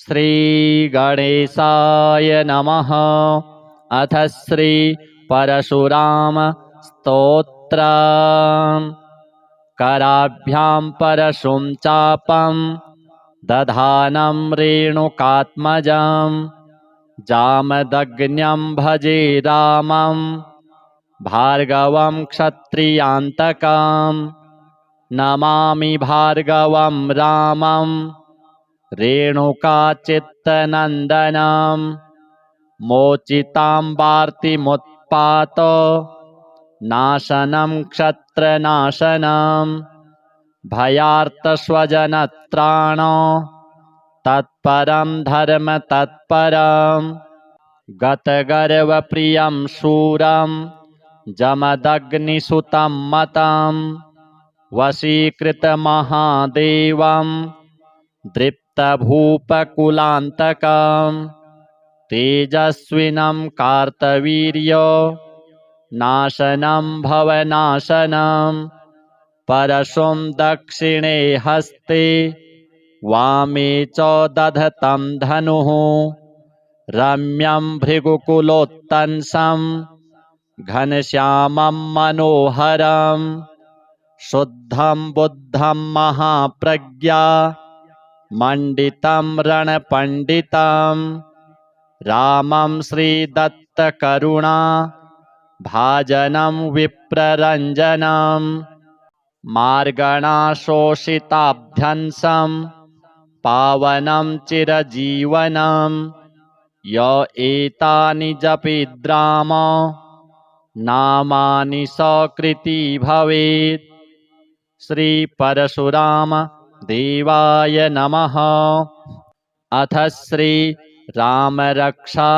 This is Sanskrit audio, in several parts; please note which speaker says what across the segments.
Speaker 1: श्री गणेशाय नमः। अथ श्री परशुराम स्तोत्र। कराभ्यां परशुं चापं दधानं रेणुकात्मजं जामदग्न्यं भजे रामं भार्गवं क्षत्रियान्तकं नमामि भार्गवं रामं रेणुकाचित्तनन्दनं मोचितां वार्तिमुत्पात नाशनं क्षत्रनाशनं भयार्तस्वजनत्राण तत्परं धर्म तत्परं गतगर्वप्रियं शूरं जमदग्निसुतं मतं वशीकृतमहादेवं दृप्तभूपकुलान्तकं तेजस्विनं कार्तवीर्य नाशनं भवनाशनं परशुं दक्षिणे हस्ते वामे च दधतं धनुः रम्यं भृगुकुलोत्तंसं घनश्यामं मनोहरं शुद्धं बुद्धं महाप्रज्ञा मण्डितं रणपण्डितं रामं श्रीदत्तकरुणा भाजनं विप्ररञ्जनं मार्गणाशोषिताभ्यंसं पावनं चिरजीवनं य एतानि जपेद्राम नामानि सकृती भवेत्। श्री परशुराम देवाय नमः। अथ श्री रामरक्षा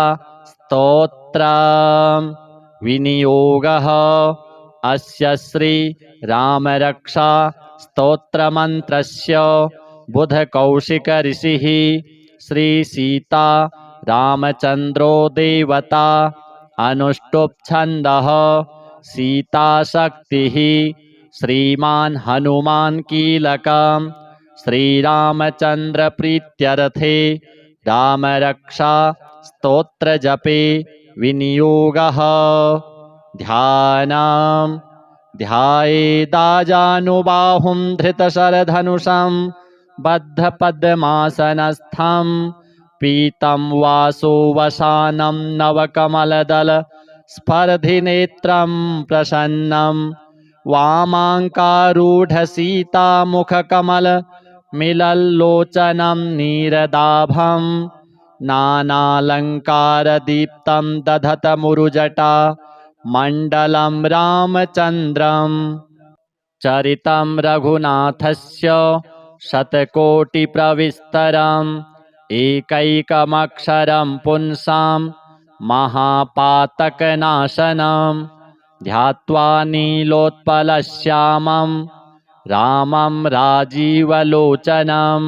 Speaker 1: स्तोत्र। विनियोगः। अस्य श्री रामरक्षा स्तोत्रमन्त्रस्य बुधकौशिक ऋषिः श्री सीता रामचन्द्रो देवता अनुष्टुप् छन्दः सीताशक्तिः श्रीमान् हनुमान् कीलकं श्रीरामचन्द्र प्रीत्यर्थे रामरक्षा स्तोत्रजपे विनियोगः। ध्यानम्। ध्यायेदाजानुबाहुं धृतशरधनुषं बद्धपद्मासनस्थं पीतं वासोवसानं नवकमलदल स्पर्धिनेत्रं प्रसन्नं वामाङ्कारूढसीतामुखकमल मिलल्लोचनं नीरदाभं नानालङ्कारदीप्तं दधतमुरुजटा मण्डलं रामचन्द्रं चरितं रघुनाथस्य शतकोटिप्रविस्तरम् एकैकमक्षरं पुंसां महापातकनाशनं ध्यात्वा नीलोत्पलश्यामं रामं राजीवलोचनं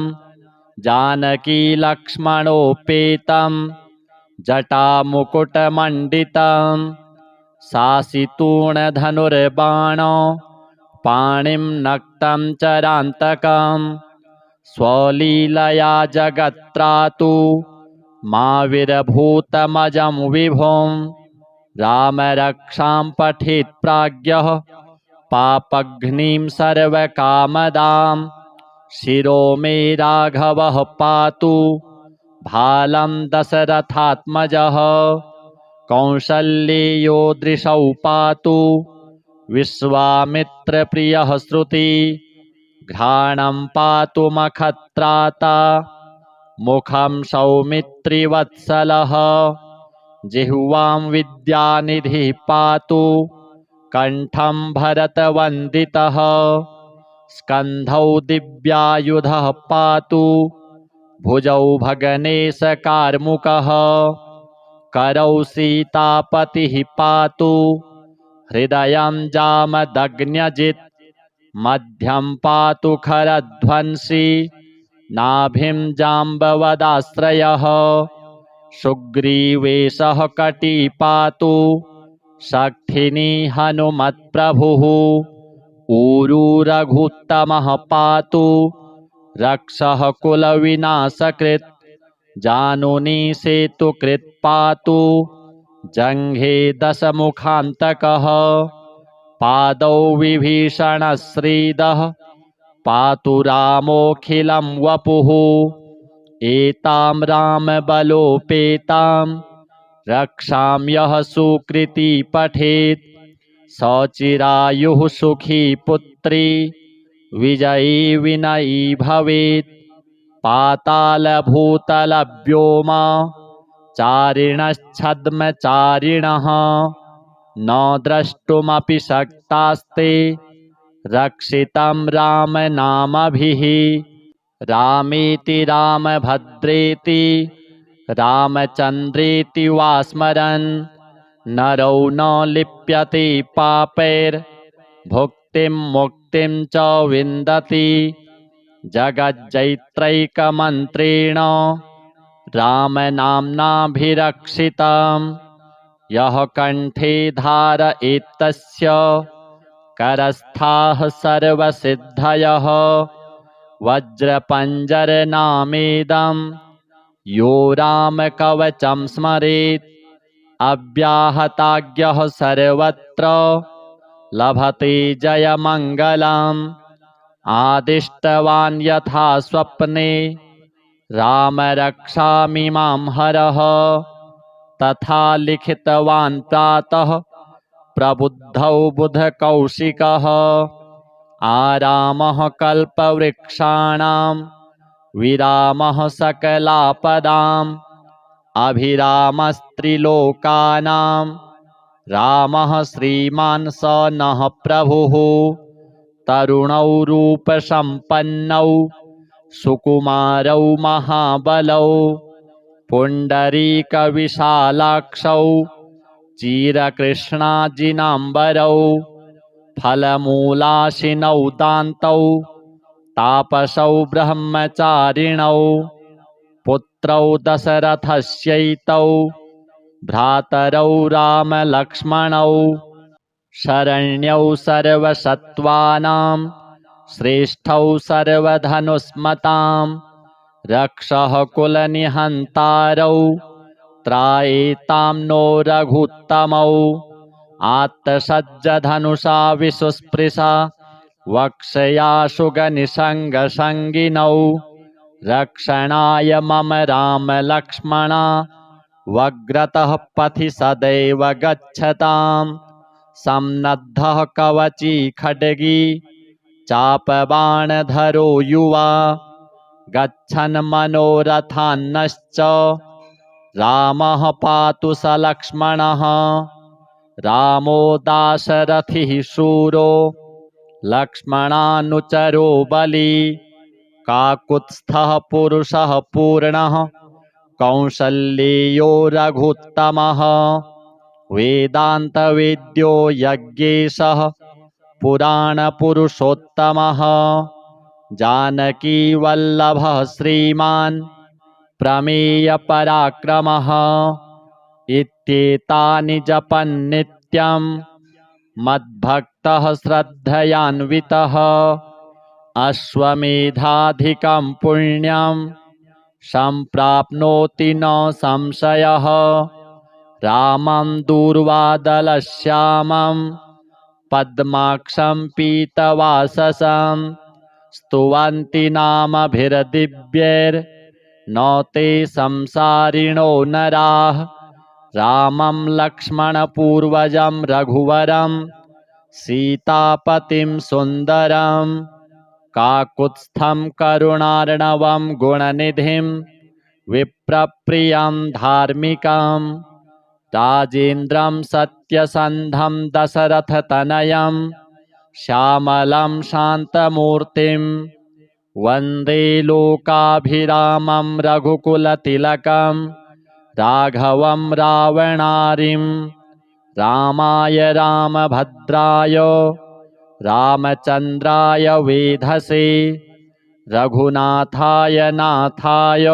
Speaker 1: जानकीलक्ष्मणोपेतं जटामुकुटमण्डितं सासितूणधनुर्बाण पाणिं नक्तं चरान्तकं स्वलीलया जगत्त्रातु माविरभूतमजं विभुं रामरक्षां पठेत् प्राज्ञः पापघ्निं सर्वकामदां शिरो मे राघवः पातु भालं दशरथात्मजः कौसल्येयो दृशौ पातु विश्वामित्रप्रियः श्रुति घ्राणं पातु मखत्राता मुखं सौमित्रिवत्सलः जिह्वां विद्यानिधिः पातु कण्ठं भरतवन्दितः स्कन्धौ दिव्यायुधः पातु भुजौ भगनेशकार्मुकः करौ सीतापतिः पातु हृदयं जामदग्न्यजित् मध्यं पातु खरध्वंसी नाभिं जाम्बवदाश्रयः सुग्रीवेशः कटी पातु शक्थिनी हनुमत्प्रभुः ऊरू रघुत्तमः पातु रक्षः कुलविनाशकृत् जानुनी सेतुकृत् पातु जङ्घे दशमुखान्तकः पादौ विभीषणश्रीदः पातु रामोऽखिलं वपुः एतां रामबलोपेतां रक्षां यः सुकृती पठेत् स चिरायुः सुखी पुत्री विजयी विनयी भवेत् पातालभूतलव्योमा चारिणश्छद्मचारिणः न द्रष्टुमपि शक्तास्ते रक्षितं रामनामभिः रामेति रामभद्रेति रामचन्द्रेति वा स्मरन् नरौ न लिप्यते पापैर्भुक्तिं मुक्तिं च विन्दति जगज्जैत्रैकमन्त्रेण रामनाम्नाभिरक्षितं यः कण्ठे धारयेत्तस्य करस्थाः सर्वसिद्धयः वज्रपञ्जरनामेदं यो रामकवचं स्मरेत् अव्याहताज्ञः सर्वत्र लभते जयमङ्गलम् आदिष्टवान् यथा स्वप्ने राम रक्षामि मां हरः तथा लिखितवान् प्रातः प्रबुद्धौ बुधकौशिकः आरामः कल्पवृक्षाणां विरामः सकलापदाम् अभिरामस्त्रिलोकानां रामः श्रीमान् स नः प्रभुः तरुणौ रूपसम्पन्नौ सुकुमारौ महाबलौ पुण्डरीकविशालाक्षौ चिरकृष्णाजिनाम्बरौ फलमूलाशिनौ दान्तौ तापसौ ब्रह्मचारिणौ पुत्रौ दशरथस्यैतौ भ्रातरौ रामलक्ष्मणौ शरण्यौ सर्वसत्त्वानां श्रेष्ठौ सर्वधनुष्मतां रक्षः कुलनिहन्तारौ त्रायेतां नो रघुत्तमौ आत्तसज्जधनुषा विशुस्पृशा वक्षया सुगनिसङ्गसङ्गिनौ रक्षणाय मम रामलक्ष्मणा वग्रतः पथि सदैव गच्छताम् सम्नद्धः कवची खड्गी चापबाणधरो युवा गच्छन् मनोरथान्नश्च रामः पातु स लक्ष्मणः रामो दाशरथिः शूरो लक्ष्मणानुचरो बली काकुत्स्थः पुरुषः पूर्णः कौसल्येयो रघुत्तमः वेदान्तवेद्यो यज्ञेशः पुराणपुरुषोत्तमः जानकीवल्लभः श्रीमान् प्रमेयपराक्रमः इत्येतानि जपन्नित्यं मद्भक्तः श्रद्धयान्वितः अश्वमेधाधिकं पुण्यं सम्प्राप्नोति न संशयः रामं दूर्वादलश्यामं पद्माक्षं पीतवाससं स्तुवन्ति नामभिर्दिव्यैर्न ते संसारिणो नराः रामं लक्ष्मणपूर्वजं रघुवरं सीतापतिं सुन्दरं काकुत्स्थं करुणार्णवं गुणनिधिं विप्रप्रियं धार्मिकं राजेन्द्रं सत्यसन्धं दशरथतनयं श्यामलं शान्तमूर्तिं वन्दे लोकाभिरामं रघुकुलतिलकं राघवं रावणारिं रामाय रामभद्राय रामचन्द्राय वेधसे रघुनाथाय नाथाय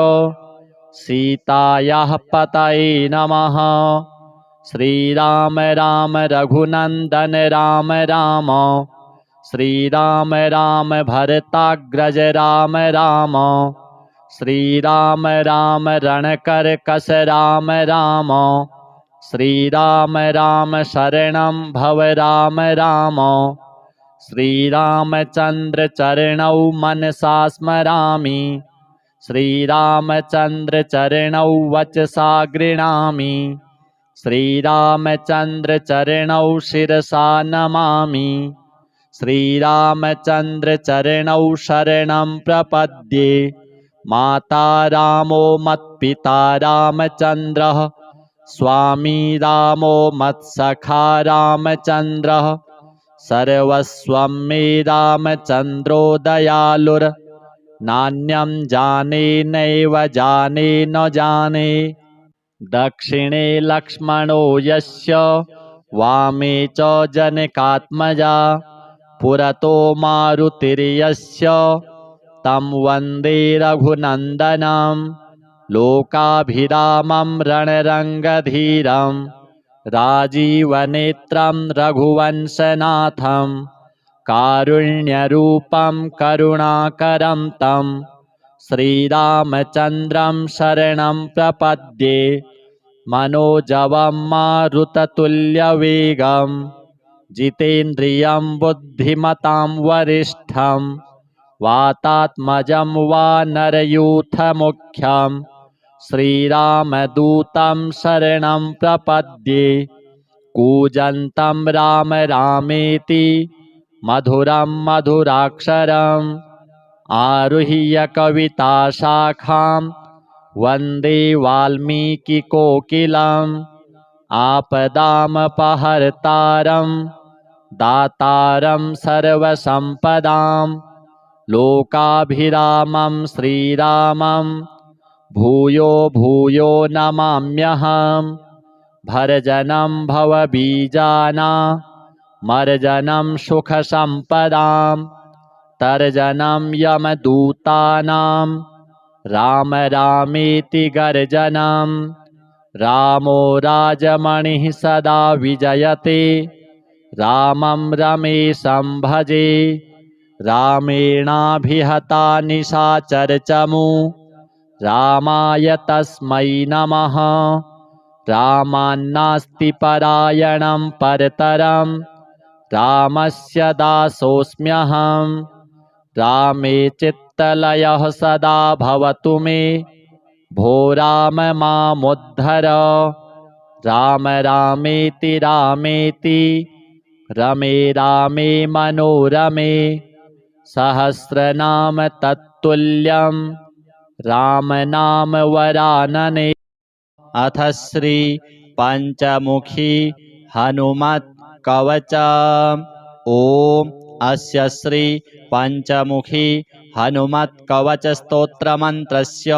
Speaker 1: सीतायाः पतये नमः। श्रीराम राम रघुनन्दन राम राम श्रीराम राम भरताग्रज राम राम श्रीराम राम रणकर्कश राम राम। श्रीराम राम शरणं भव राम राम। श्रीरामचन्द्र चरणौ मनसा स्मरामि। श्रीरामचन्द्र चरणौ वचसा गृह्णामि। श्रीरामचन्द्र चरणौ शिरसा नमामि। श्रीरामचन्द्र चरणौ शरणं प्रपद्ये। माता रामो मत्पिता रामचन्द्रः। स्वामी रामो मत्सखा रामचन्द्रः। सर्वस्वं मे रामचन्द्रो दयालुर्। नान्यं जाने नैव जाने न जाने। दक्षिणे लक्ष्मणो यस्य वामे च जनकात्मजा। पुरतो मारुतिर्यस्य तं वन्दे रघुनन्दनं। लोकाभिरामं रणरङ्गधीरं राजीवनेत्रं रघुवंशनाथं। कारुण्यरूपं करुणाकरं तं श्रीरामचन्द्रं शरणं प्रपद्ये। मनोजवं मारुततुल्यवेगं जितेन्द्रियं बुद्धिमतां वरिष्ठं। वातात्मजं वानरयूथमुख्यं श्रीरामदूतं शरणं प्रपद्ये। कूजन्तं राम रामेति मधुरं मधुराक्षरम्। आरुह्य कविताशाखां वन्दे वाल्मीकिकोकिलम्। आपदामपहर्तारं दातारं सर्वसम्पदां। लोकाभिरामं श्रीरामं भूयो भूयो नमाम्यहम्। भर्जनं भवबीजानामर्जनं सुखसम्पदां। तर्जनं यमदूतानां राम रामेति गर्जनं। रामो राजमणिः सदा विजयते। रामं रमेशं भजे। रामेणाभिहता निशाचरचमू। रामाय तस्मै नमः। रामान्नास्ति परायणं परतरं। रामस्य दासोऽस्म्यहम्। रामे चित्तलयः सदा भवतु मे। भो राम मामुद्धर। राम रामेति रामेति रमे रामे मनोरमे। सहस्रनाम तत्तुल्यं राम नाम वरानने। अथ श्री पंचमुखी हनुमत् कवच। ओम अस्य श्री पंचमुखी हनुमत् कवच स्तोत्र मंत्रस्य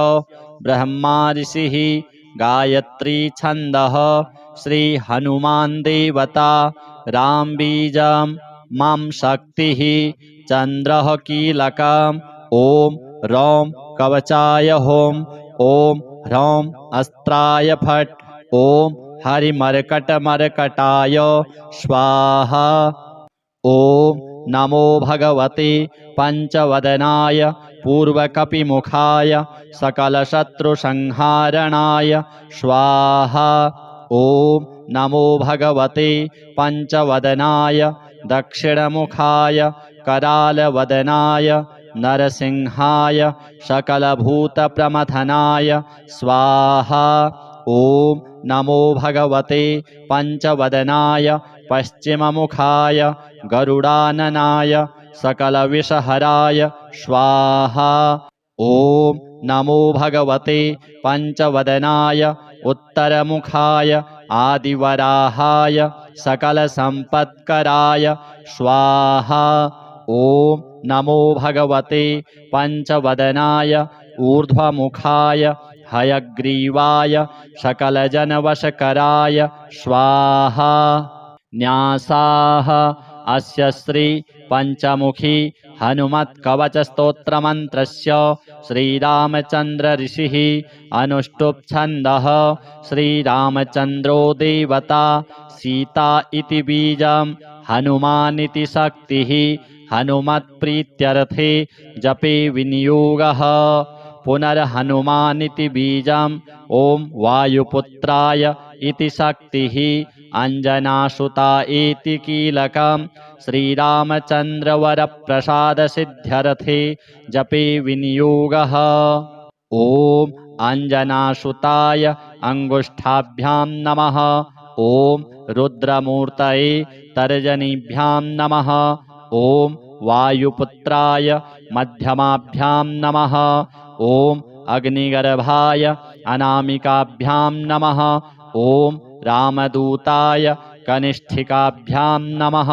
Speaker 1: ब्रह्मा ऋषिः गायत्री छन्दः श्री हनुमान् देवता राम बीजं मम शक्तिः चन्द्रः कीलकम्। ओम रौं कवचाय होम। ओम ह्रौं अस्त्राय फट्। ओम हरिमर्कटमर्कटाय स्वाहा। ओम नमो भगवते पंचवदनाय पूर्वकपिमुखाय सकलशत्रुसंहारणाय स्वाहा। ओम नमो भगवते पंचवदनाय दक्षिणमुखाय करालवदनाय नरसिंहाय सकलभूतप्रमथनाय स्वाहा। ओम नमो भगवते पंचवदनाय पश्चिममुखाय गरुडाननाय सकलविषहराय स्वाहा। ओम नमो भगवते पंचवदनाय उत्तरमुखाय आदिवराहाय सकलसम्पत्कराय स्वाहा। ओम नमो भगवते पंचवदनाय ऊर्ध्वमुखाय हयग्रीवाय सकलजनवशकराय स्वाहा। न्यासाः अस्य श्री पंचमुखी हनुमत् कवच स्तोत्र मंत्रस्य श्रीरामचन्द्र ऋषिः अनुष्टुप् छन्दः श्रीरामचन्द्रो देवता सीता इति बीजं हनुमान् इति शक्तिः हनुमत्प्रीत्यर्थे जपे विनियोगः पुनर्हनुमानिति बीजम् ॐ वायुपुत्राय इति शक्तिः अंजनासुता इति कीलकम् श्रीरामचन्द्रवरप्रसादसिद्ध्यर्थे जपे विनियोगः। ॐ अंजनासुताय अंगुष्ठाभ्यां नमः। ॐ रुद्रमूर्तये तर्जनीभ्यां नमः। ॐ वायुपुत्राय मध्यमाभ्यां नमः। ॐ अग्निगर्भाय अनामिकाभ्यां नमः। ॐ रामदूताय कनिष्ठिकाभ्यां नमः।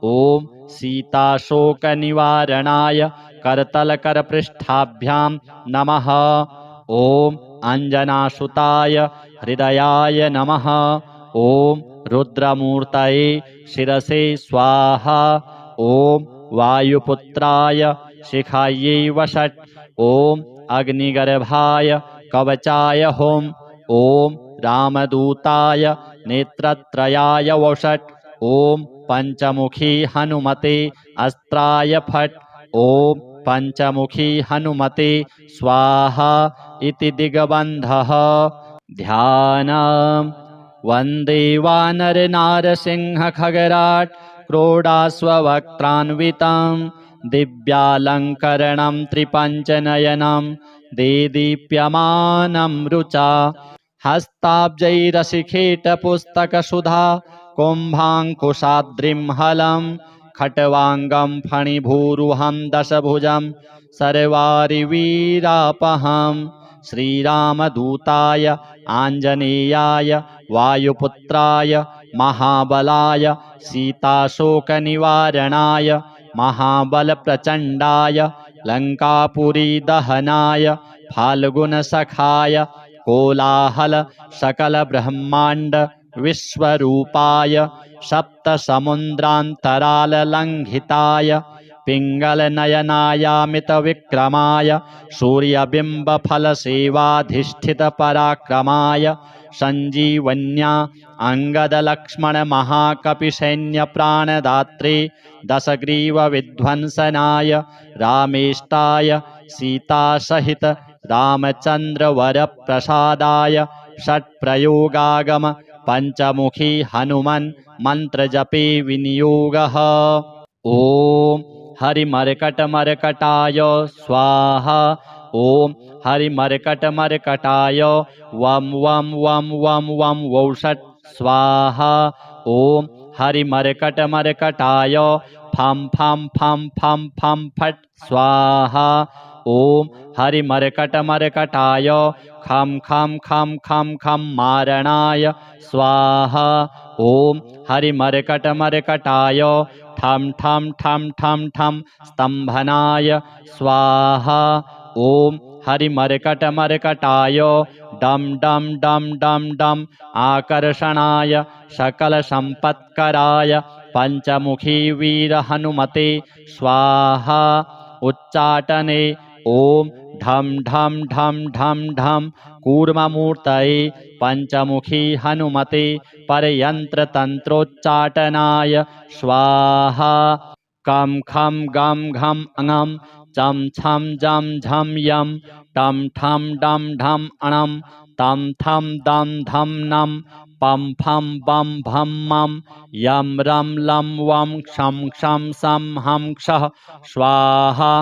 Speaker 1: ॐ सीताशोकनिवारणाय करतलकरपृष्ठाभ्यां नमः। ॐ अंजनासुताय हृदयाय नमः। ॐ रुद्रमूर्तये शिरसे स्वाहा। ॐ वायुपुत्राय शिखायै वषट्। ॐ अग्निगर्भाय कवचाय हुम्। ॐ रामदूताय नेत्रत्रयाय वषट्। ॐ पंचमुखी हनुमते अस्त्राय फट्। ॐ पंचमुखी हनुमते स्वाहा इति दिग्बन्धः। ध्यानम्। वन्दे वानरनारसिंह खगराट् क्रोडास्ववक्त्रान्वितं दिव्यालङ्करणं त्रिपञ्चनयनं देदीप्यमानं रुचा हस्ताब्जैरशिखेटपुस्तकसुधा कुम्भाङ्कुशाद्रिं हलं खट्वाङ्गं फणिभूरुहं दशभुजं सर्वारिवीरापहम् श्रीरामदूताय आञ्जनेयाय वायुपुत्राय महाबलाय सीताशोकनिवारणाय महाबलप्रचण्डाय लङ्कापुरीदहनाय फाल्गुनसखाय कोलाहल सकलब्रह्माण्ड विश्वरूपाय सप्तसमुद्रान्तराललङ्घिताय पिङ्गलनयनायामितविक्रमाय सूर्यबिम्बफलसेवाधिष्ठितपराक्रमाय सञ्जीवन्या अङ्गदलक्ष्मणमहाकपिसैन्यप्राणदात्रे दशग्रीवविध्वंसनाय रामेष्टाय सीतासहित रामचन्द्रवरप्रसादाय षट्प्रयोगागम पंचमुखी हनुमन् मन्त्रजपे विनियोगः। ॐ हरिमर्कटमर्कटाय स्वाहा। ॐ हरिमर्कटमर्कटाय वं वं वं वं वं वौषट् स्वाहा। ॐ हरिमर्कटमर्कटाय फं फं फं फं फं फट् स्वाहा। ॐ हरिमर्कटमर्कटाय खं खं खं खं खं मारणाय स्वाहा। ॐ हरिमर्कटमर्कटाय ठं ठं ठं ठं ठं स्तम्भनाय स्वाहा। ॐ हरिमर्कटमर्कटाय डं डं डं डं डं आकर्षणाय सकलसम्पत्कराय पंचमुखी वीरहनुमते स्वाहा। उच्चाटने ॐ ढं ढं ढं ढं ढं कूर्ममूर्तये पंचमुखी हनुमते परयन्त्रतन्त्रोच्चाटनाय स्वाहा। कं खं गं घं ङं चं छं जं झं यं टं ठं डं ढं णं तं थं दं धं नं पं फं बं भं मं यं रं लं वं क्षं क्षं सं हं क्षः स्वाहा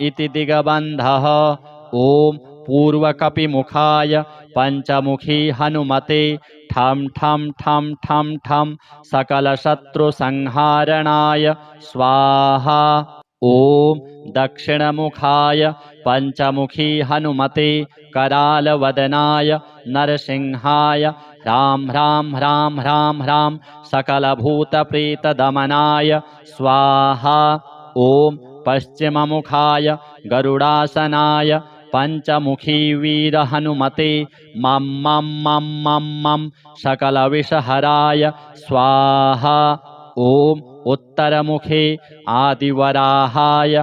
Speaker 1: इति दिग्बन्धः। ॐ पूर्वकपिमुखाय पंचमुखी हनुमते ठं ठं ठं ठं ठं सकलशत्रुसंहारणाय स्वाहा। ॐ दक्षिणमुखाय पंचमुखी हनुमते करालवदनाय नरसिंहाय ह्रां ह्रां ह्रां ह्रां ह्रां सकलभूतप्रेतदमनाय स्वाहा। ॐ पश्चिममुखाय गरुडासनाय पंचमुखी वीरहनुमते मं मं मं मं मं सकलविषहराय स्वाहा। ॐ उत्तरमुखे आदिवराहाय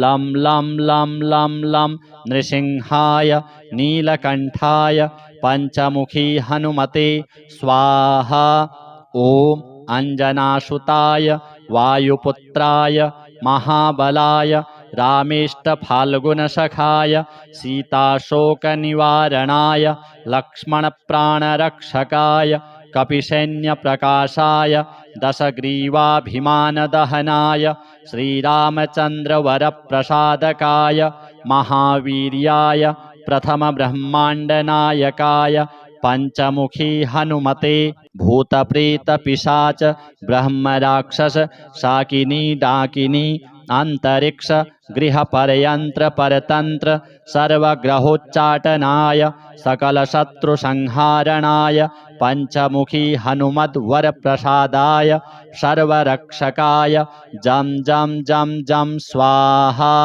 Speaker 1: लं लं लं लं लं नृसिंहाय नीलकण्ठाय पंचमुखी हनुमते स्वाहा। ॐ अंजनासुताय वायुपुत्राय महाबलाय रामेष्टफाल्गुनसखाय सीताशोकनिवारणाय लक्ष्मणप्राणरक्षकाय कपिसैन्यप्रकाशाय दशग्रीवाभिमानदहनाय श्रीरामचन्द्रवरप्रसादकाय महावीर्याय प्रथमब्रह्माण्डनायकाय पंचमुखी हनुमते भूतप्रेतपिशाच ब्रह्मराक्षस शाकिनी डाकिनी अंतरिक्ष गृहपर्यंत्र परतंत्र सर्वग्रहोच्चाटनाय सकलशत्रुसंहारणाय पंचमुखी हनुमद्वरप्रसादाय सर्वरक्षकाय जं जं जं जं स्वाहा।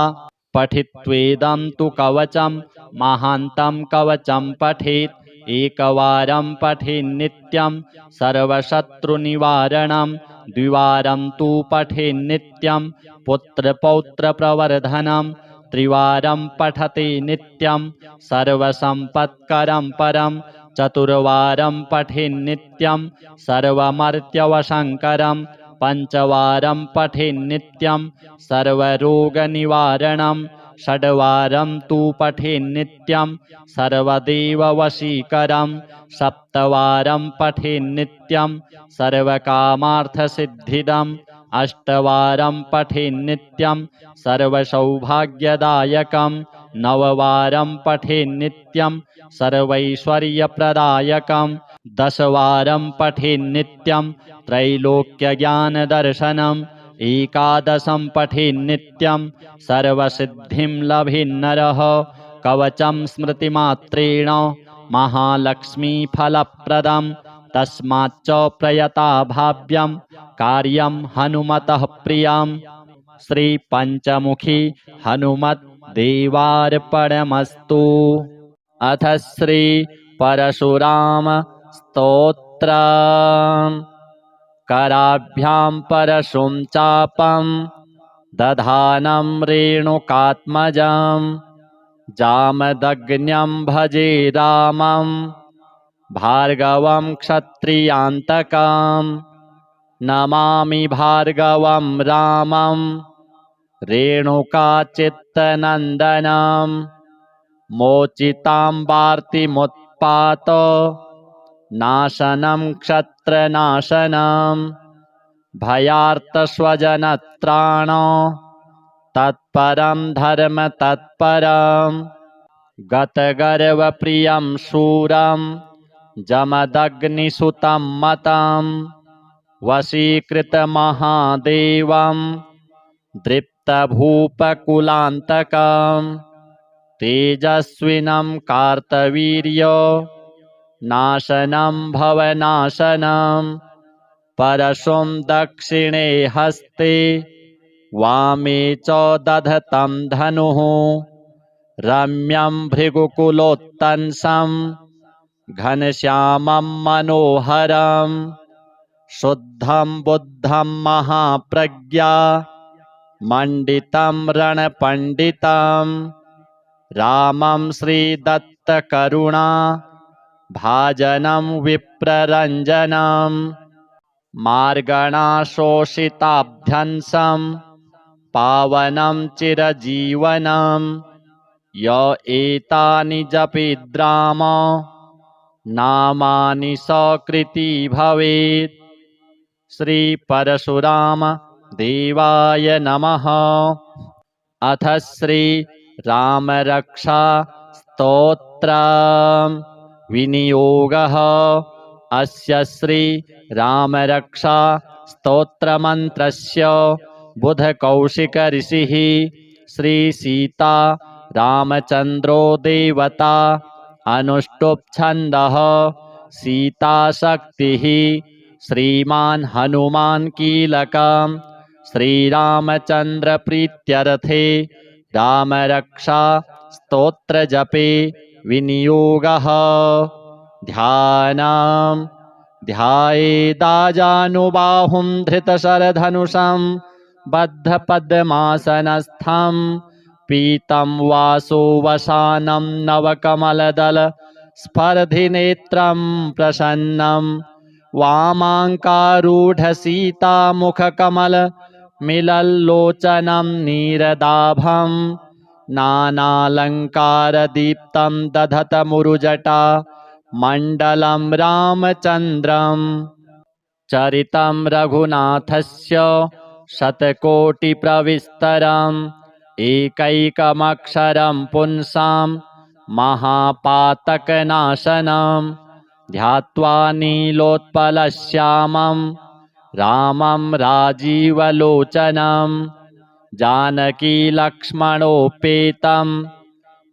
Speaker 1: पठित्वेदं तु कवचं महान्तं कवचं पठेत् एकवारं पठेन्नित्यं सर्वशत्रुनिवारणं द्विवारं तु पठेन्नित्यं पुत्रपौत्रप्रवर्धनं त्रिवारं पठते नित्यं सर्वसम्पत्करं परं चतुर्वारं पठेन्नित्यं सर्वमर्त्यवशङ्करं पंचवारं पठेन्नित्यं सर्वरोगनिवारणं षड्वारं तु पठेन्नित्यं सर्वदेववशीकरं सप्तवारं पठेन्नित्यं सर्वकामार्थसिद्धिदम् अष्टवारं पठेन्नित्यं सर्वसौभाग्यदायकं नववारं पठेन्नित्यं सर्वैश्वर्यप्रदायकं दशवारं पठेन्नित्यं त्रैलोक्यज्ञानदर्शनम् एकादशं पठेन्नित्यं सर्वसिद्धिं लभेन्नरः कवचं स्मृतिमात्रेण महालक्ष्मीफलप्रदं तस्माच्च प्रयता भाव्यं कार्यं हनुमतः प्रियं। श्री पंचमुखी हनुमत् देवार्पणमस्तु। अथ श्री परशुराम स्तोत्र। कराभ्यां परशुं चापं दधानं रेणुकात्मजं जामदग्न्यं भजे रामं भार्गवं क्षत्रियान्तकं नमामि भार्गवं रामं रेणुकाचित्तनन्दनं मोचितां वार्तिमुत्पात नाशनं क्षत्रनाशनं भयार्तस्वजनत्राण तत्परं धर्म तत्परं गतगर्वप्रियं शूरं जमदग्निसुतं मतं वशीकृतमहादेवं दृप्तभूपकुलान्तकं तेजस्विनं कार्तवीर्य नाशनं भवनाशनं परशुं दक्षिणे हस्ते वामे च दधतं धनुः रम्यं भृगुकुलोत्तंसं घनश्यामं मनोहरं शुद्धं बुद्धं महाप्रज्ञा मंडितं रणपण्डितं रामं श्रीदत्तकरुणा भाजनं विप्ररञ्जनं मार्गणाशोषिताभ्यंसं पावनं चिरजीवनं य एतानि जपेद्राम नामानि सकृती भवेत्। श्री परशुराम देवाय नमः। अथ श्री राम रक्षा स्तोत्र। विनियोगः। अस्य श्री राम रक्षा स्तोत्रमन्त्रस्य बुधकौशिक ऋषिः श्री सीता रामचन्द्रो देवता अनुष्टुप् छन्दः सीताशक्तिः श्रीमान् हनुमान् कीलकं श्रीरामचन्द्र प्रीत्यर्थे रामरक्षा स्तोत्रजपे विनियोगः। ध्यानं ध्यायेदाजानुबाहुं धृतशरधनुषं बद्धपद्मासनस्थं पीतं वासोवसानं नवकमलदल स्पर्धिनेत्रं प्रसन्नं वामाङ्कारूढसीतामुखकमल मिलल्लोचनं नीरदाभं नानालङ्कारदीप्तं दधतमुरुजटा मण्डलं रामचन्द्रम् चरितं रघुनाथस्य शतकोटिप्रविस्तरम् एकैकमक्षरं पुंसां महापातकनाशनं ध्यात्वा नीलोत्पलश्यामं रामं राजीवलोचनं जानकीलक्ष्मणोपेतं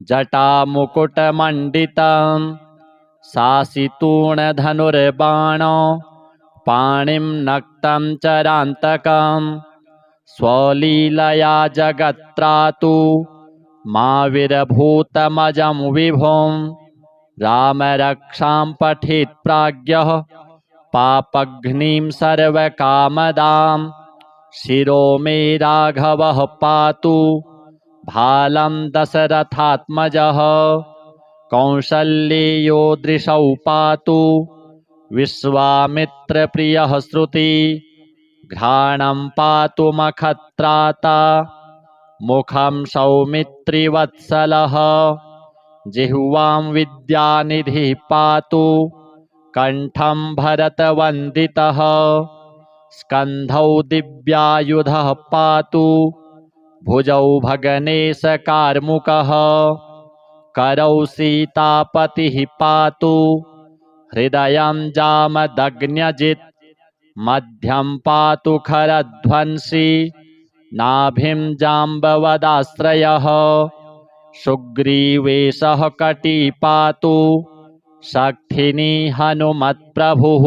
Speaker 1: जटामुकुटमण्डितं सासितूणधनुर्बाणो पाणिं नक्तं चरान्तकं स्वलीलया जगत्त्रातु माविरभूतमजं विभुं रामरक्षां पठेत् प्राज्ञः पापघ्नीं सर्वकामदां शिरो मे राघवः पातु भालं दशरथात्मजः कौसल्येयो दृशौ पातु विश्वामित्रप्रियः श्रुति घ्राणं पातु मखत्राता मुखं सौमित्रिवत्सलः जिह्वां विद्यानिधिः पातु कण्ठं भरतवन्दितः स्कन्धौ दिव्यायुधः पातु भुजौ भगनेशकार्मुकः करौ सीतापतिः पातु हृदयं जामदग्न्यजित् मध्यं पातु खरध्वंसी नाभिं जाम्बवदाश्रयः सुग्रीवेशः कटी पातु शक्थिनी हनुमत्प्रभुः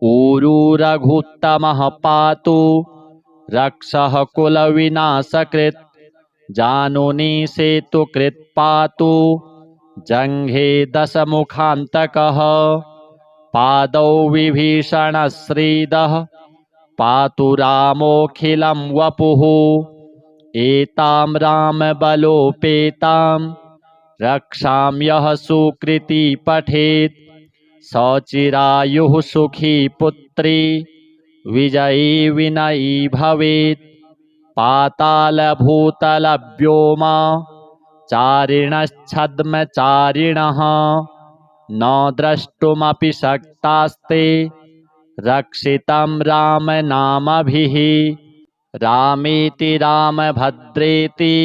Speaker 1: ऊरू रघुत्तमः पातु रक्षः कुलविनाशकृत् जानुनी सेतुकृत् पातु जङ्घे दशमुखान्तकः पादौ विभीषणश्रीदः पातु रामोऽखिलं वपुः एतां रामबलोपेतां रक्षां यः सुकृती पठेत् सचिरायुः सुखी पुत्री विजयी विनयी भवेत् पातालभूतलव्योमा चारिणश्छद्मचारिणः न द्रष्टुमपि शक्तास्ते रक्षितं रामनामभिः रामेति रामभद्रेति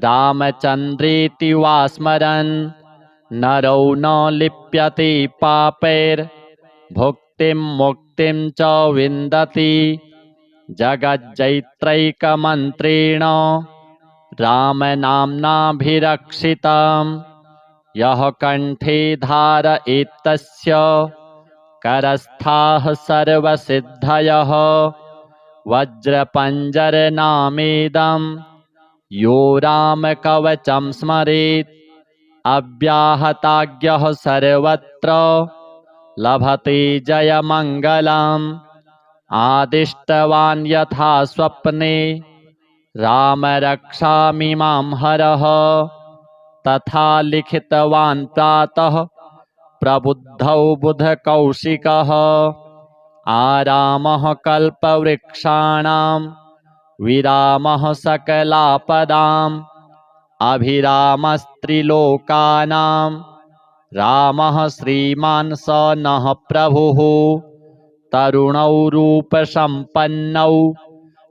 Speaker 1: रामचन्द्रेति वा स्मरन् नरौ न लिप्यते पापैर्भुक्तिं मुक्तिं च विन्दति जगज्जैत्रैकमन्त्रेण रामनाम्नाभिरक्षितं यः कण्ठे धारयेत्तस्य करस्थाः सर्वसिद्धयः वज्रपञ्जरनामेदं यो रामकवचं स्मरेत् अव्याहताज्ञः सर्वत्र लभते जयमङ्गलम् आदिष्टवान् यथा स्वप्ने रामरक्षामिमां हरः तथा लिखितवान् प्रातः प्रबुद्धौ बुधकौशिकः आरामः कल्पवृक्षाणां विरामः सकलापदाम् अभिरामस्त्रिलोकानां रामः श्रीमान् स नः प्रभुः तरुणौ रूपसम्पन्नौ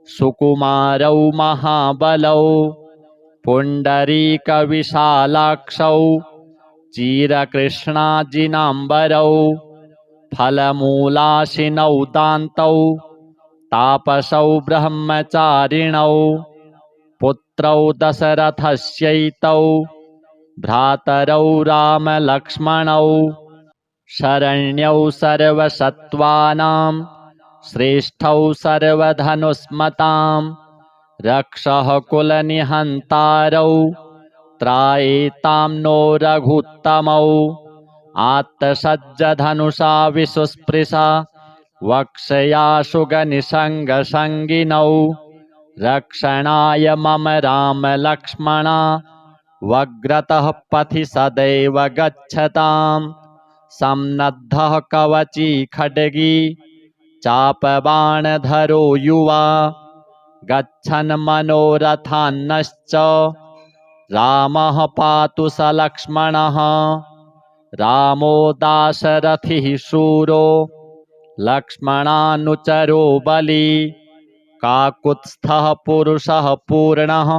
Speaker 1: सुकुमारौ महाबलौ पुण्डरीकविशालाक्षौ चिरकृष्णाजिनाम्बरौ फलमूलाशिनौ दान्तौ तापसौ ब्रह्मचारिणौ पुत्रौ दशरथस्यैतौ भ्रातरौ रामलक्ष्मणौ शरण्यौ सर्वसत्त्वानां श्रेष्ठौ सर्वधनुष्मतां रक्षः कुलनिहन्तारौ त्रायेतां नो रघुत्तमौ आत्तसज्जधनुषा विशुस्पृशा वक्षया सुगनिसङ्गसङ्गिनौ रक्षणाय मम रामलक्ष्मणा वग्रतः पथि सदैव गच्छताम् सम्नद्धः कवची खड्गी चापबाणधरो युवा
Speaker 2: गच्छन् मनोरथान्नश्च रामः पातु स लक्ष्मणः रामो दाशरथिः शूरो लक्ष्मणानुचरो बली काकुत्स्थः पुरुषः पूर्णः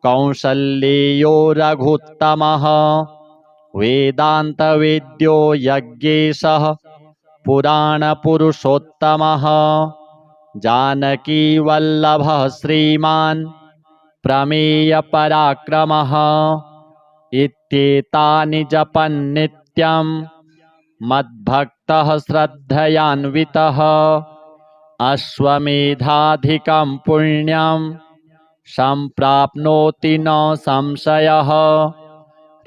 Speaker 2: कौसल्येयो रघुत्तमः वेदान्तवेद्यो यज्ञेशः पुराणपुरुषोत्तमः जानकीवल्लभः श्रीमान् प्रमेयपराक्रमः इत्येतानि जपन्नित्यं मद्भक्तः श्रद्धयान्वितः अश्वमेधाधिकं पुण्यं सम्प्राप्नोति न संशयः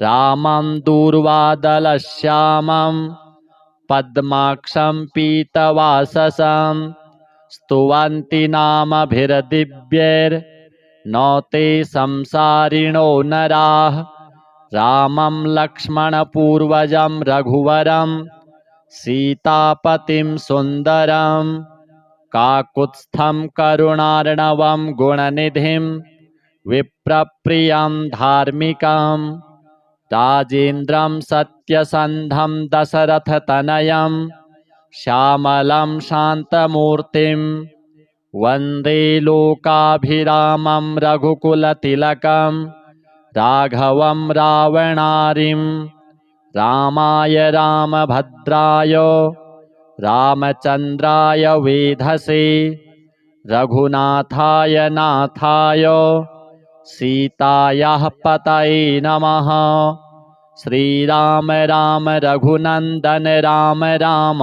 Speaker 2: रामं दूर्वादलश्यामं पद्माक्षं पीतवाससं स्तुवन्ति नामभिर्दिव्यैर्न ते संसारिणो नराः रामं लक्ष्मणपूर्वजं रघुवरं सीतापतिं सुन्दरं काकुत्स्थं करुणार्णवं गुणनिधिं विप्रप्रियं धार्मिकं राजेन्द्रं सत्यसन्धं दशरथतनयं श्यामलं शान्तमूर्तिं वन्दे लोकाभिरामं रघुकुलतिलकं राघवं रावणारिं रामाय रामभद्राय रामचन्द्राय वेधसे रघुनाथाय नाथाय सीतायाः पतये नमः। श्रीराम राम रघुनन्दन राम राम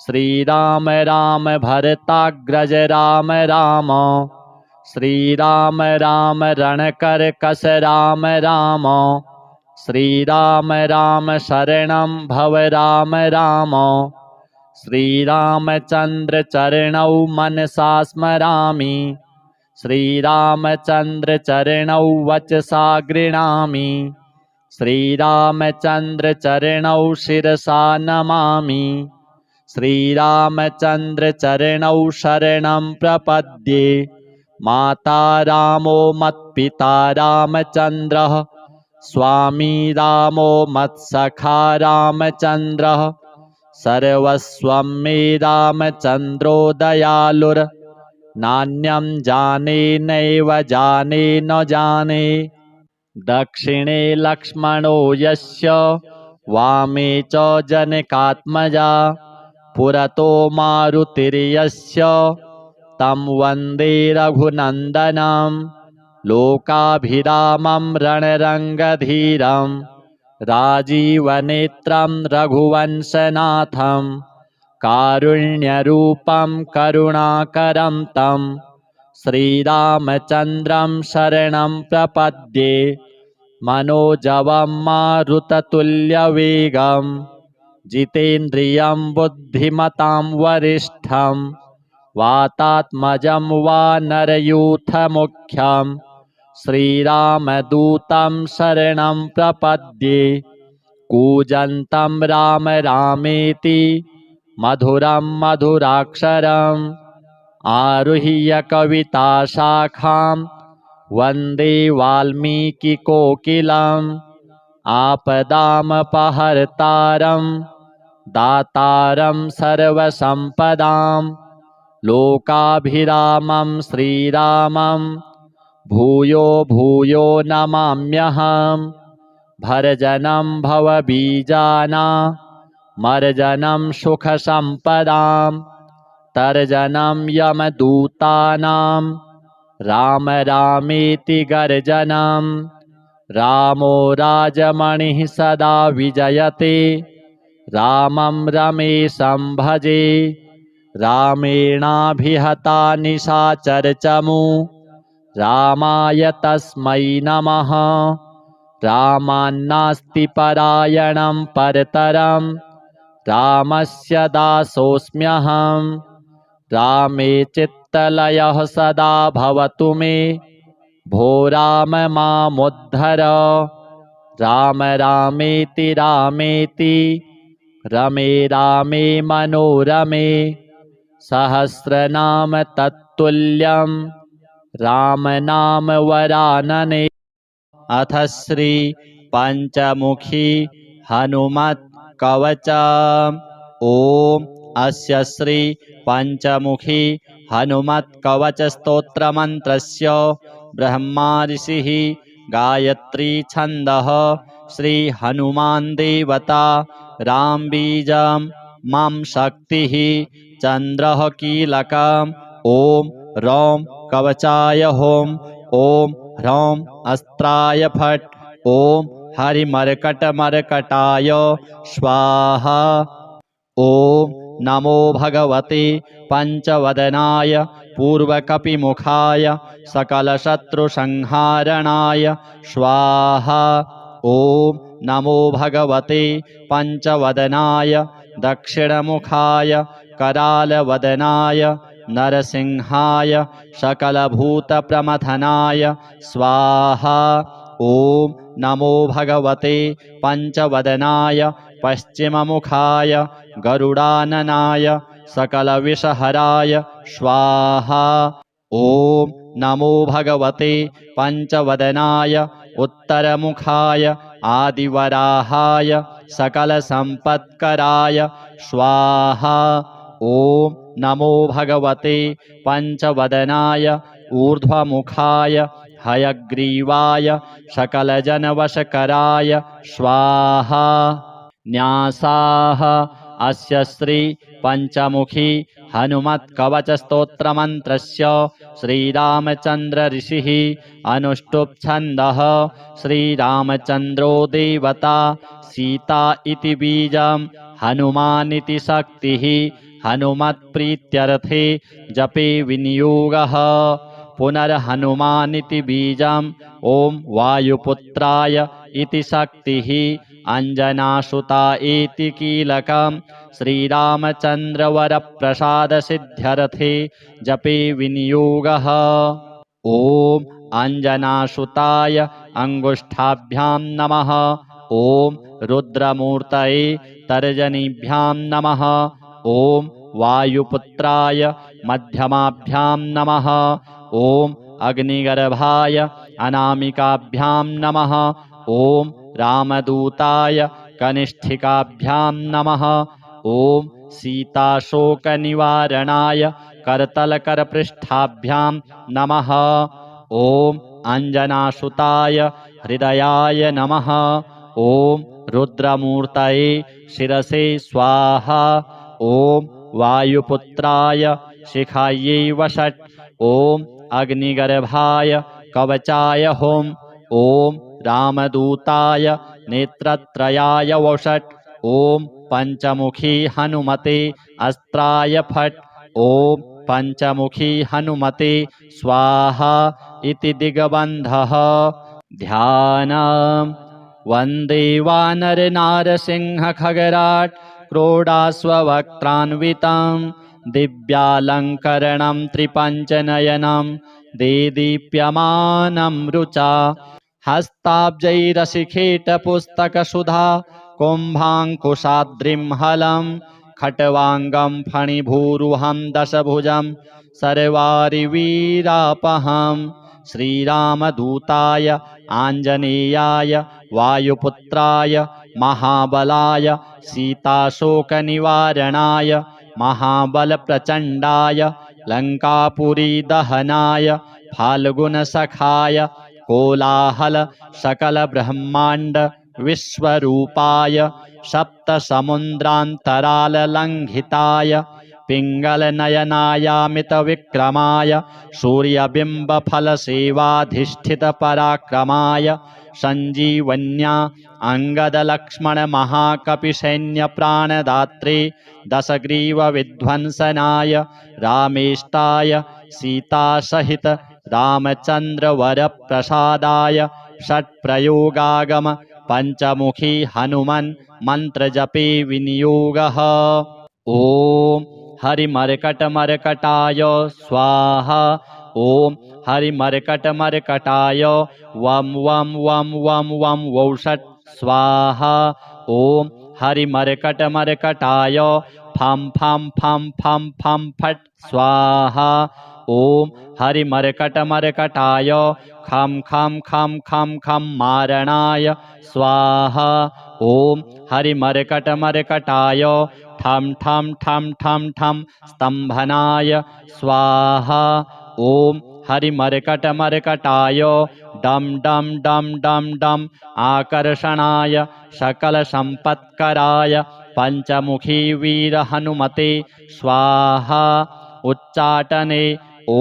Speaker 2: श्रीराम राम भरताग्रज राम राम श्रीराम राम रणकर्कश राम राम श्रीराम राम शरणं भव राम राम श्रीरामचन्द्र चरणौ मनसा स्मरामि श्रीरामचन्द्र चरणौ वचसा गृह्णामि श्रीरामचन्द्र चरणौ शिरसा नमामि श्रीरामचन्द्र चरणौ शरणं प्रपद्ये माता रामो मत्पिता रामचन्द्रः स्वामी रामो मत्सखा रामचन्द्रः सर्वस्वं मे रामचन्द्रो दयालुर् नान्यं जाने नैव जाने न जाने दक्षिणे लक्ष्मणो यस्य वामे च जनकात्मजा पुरतो मारुतिर्यस्य तं वन्दे रघुनन्दनं लोकाभिरामं रणरङ्गधीरं राजीवनेत्रं रघुवंशनाथं कारुण्यरूपं करुणाकरं तं श्रीरामचन्द्रं शरणं प्रपद्ये मनोजवं मारुततुल्यवेगं जितेन्द्रियं बुद्धिमतां वरिष्ठं वातात्मजं वानरयूथमुख्यं श्रीरामदूतं शरणं प्रपद्ये कूजन्तं राम रामेति मधुरं मधुराक्षरम् आरुह्य कविताशाखां वन्दे वाल्मीकिकोकिलम् आपदामपहर्तारं दातारं सर्वसम्पदां लोकाभिरामं श्रीरामं भूयो भूयो नमाम्यहम् भर्जनं भवबीजानामर्जनं सुखसम्पदां तर्जनं यमदूतानां राम रामेति गर्जनं रामो राजमणिः सदा विजयते रामं रमेशं भजे रामेणाभिहता निशाचरचमू रामाय तस्मै नमः रामान्नास्ति परायणं परतरं रामस्य दासोऽस्म्यहं रामे चित्तलयः सदा भवतु मे भो राम मामुद्धर राम रामेति रामेति रमे रामे मनोरमे सहस्रनाम तत्तुल्यं रामनाम वरानने।
Speaker 1: अथ श्री पंचमुखी हनुमत् कवच। ओम अस्य श्री पंचमुखी हनुमत् कवच स्तोत्र मंत्रस्य ब्रह्मा ऋषिः गायत्री छन्दः श्री हनुमान देवता राम बीजं मम शक्तिः चंद्रः कीलकम् ओम रौम कवचाय होम ओम ह्रौम अस्त्राय फट् ओम हरिमर्कटमर्कटाय स्वाहा। ओम नमो भगवते पंचवदनाय पूर्वकपिमुखाय सकलशत्रुसंहारणाय स्वाहा। ओम नमो भगवते पंचवदनाय दक्षिणमुखाय करालवदनाय नरसिंहाय सकलभूतप्रमथनाय स्वाहा। ओम नमो भगवते पंचवदनाय पश्चिममुखाय गरुडाननाय सकलविषहराय स्वाहा। ओम नमो भगवते पंचवदनाय उत्तरमुखाय आदिवराहाय सकलसम्पत्कराय स्वाहा। ओम नमो भगवते पंचवदनाय ऊर्ध्वमुखाय हयग्रीवाय सकलजनवशकराय स्वाहा। न्यासाः अस्य श्री पंचमुखी हनुमत् कवच स्तोत्र मंत्रस्य श्रीरामचंद्र ऋषिः अनुष्टुप् छन्दः श्रीरामचंद्रो देवता सीता इति बीजं हनुमान् इति शक्तिः हनुमत्प्रीत्यर्थे जपे विनियोगः। पुनर्हनुमानिति बीजं ओम वायुपुत्राय इति शक्तिः अंजनासुता इति कीलकं श्रीरामचंद्रवरप्रसादसिद्ध्यर्थे जपे विनियोगः। ओम अंजनासुताय अंगुष्ठाभ्यां नमः। ओम रुद्रमूर्तये तर्जनीभ्यां नमः। ओम वायुपुत्राय मध्यमाभ्यां नमः। ओम अग्निगर्भाय अनामिकाभ्यां नमः। ओम रामदूताय कनिष्ठिकाभ्यां नमः। ओम सीताशोकनिवारणाय करतलकरपृष्ठाभ्यां नमः। ओम अंजनासुताय हृदयाय नमः। ओम रुद्रमूर्तये शिरसे स्वाहा। ओम वायुपुत्राय शिखायै वषट्। ओम अग्निगर्भाय कवचाय होम। ओम रामदूताय नेत्रत्रयाय वषट्। ओम पंचमुखी हनुमते अस्त्राय फट्। ओम पंचमुखी हनुमते स्वाहा इति दिग्बन्धः। ध्यानम् वन्दे वानरनारसिंह खगराट् क्रोडास्ववक्त्रान्वितं दिव्यालङ्करणं त्रिपञ्चनयनं देदीप्यमानं रुचा हस्ताब्जैरशिखेटपुस्तकसुधा कुम्भाङ्कुशाद्रिं हलं खट्वाङ्गं फणिभूरुहं दशभुजं सर्वारिवीरापहं श्रीरामदूताय आञ्जनेयाय वायुपुत्राय महाबलाय सीताशोकनिवारणाय महाबलप्रचण्डाय लङ्कापुरीदहनाय फाल्गुनसखाय कोलाहल सकलब्रह्माण्ड विश्वरूपाय सप्तसमुद्रान्तराललङ्घिताय पिङ्गलनयनायामितविक्रमाय सूर्यबिम्बफलसेवाधिष्ठितपराक्रमाय सञ्जीवन्या अङ्गदलक्ष्मणमहाकपिसैन्यप्राणदात्रे दशग्रीवविध्वंसनाय रामेष्टाय सीतासहित रामचन्द्रवरप्रसादाय षट्प्रयोगागम पंचमुखी हनुमन् मंत्रजपे विनियोगः। ओम हरिमर्कटमर्कटाय स्वाहा। ओम हरिमर्कटमर्कटाय वम वम वम वम वम वौषट् स्वाहा। ओम हरिमर्कटमर्कटाय फम फम फम फम फम फट् स्वाहा। ओम हरिमर्कटमर्कटाय खं खं खं खं खं मारणाय स्वाहा। ॐ हरिमर्कटमर्कटाय ठं ठं ठं ठं ठं स्तम्भनाय स्वाहा। ॐ हरिमर्कटमर्कटाय डं डं डं डं डं आकर्षणाय सकलसम्पत्कराय पञ्चमुखी वीरहनुमते स्वाहा। उच्चाटने ॐ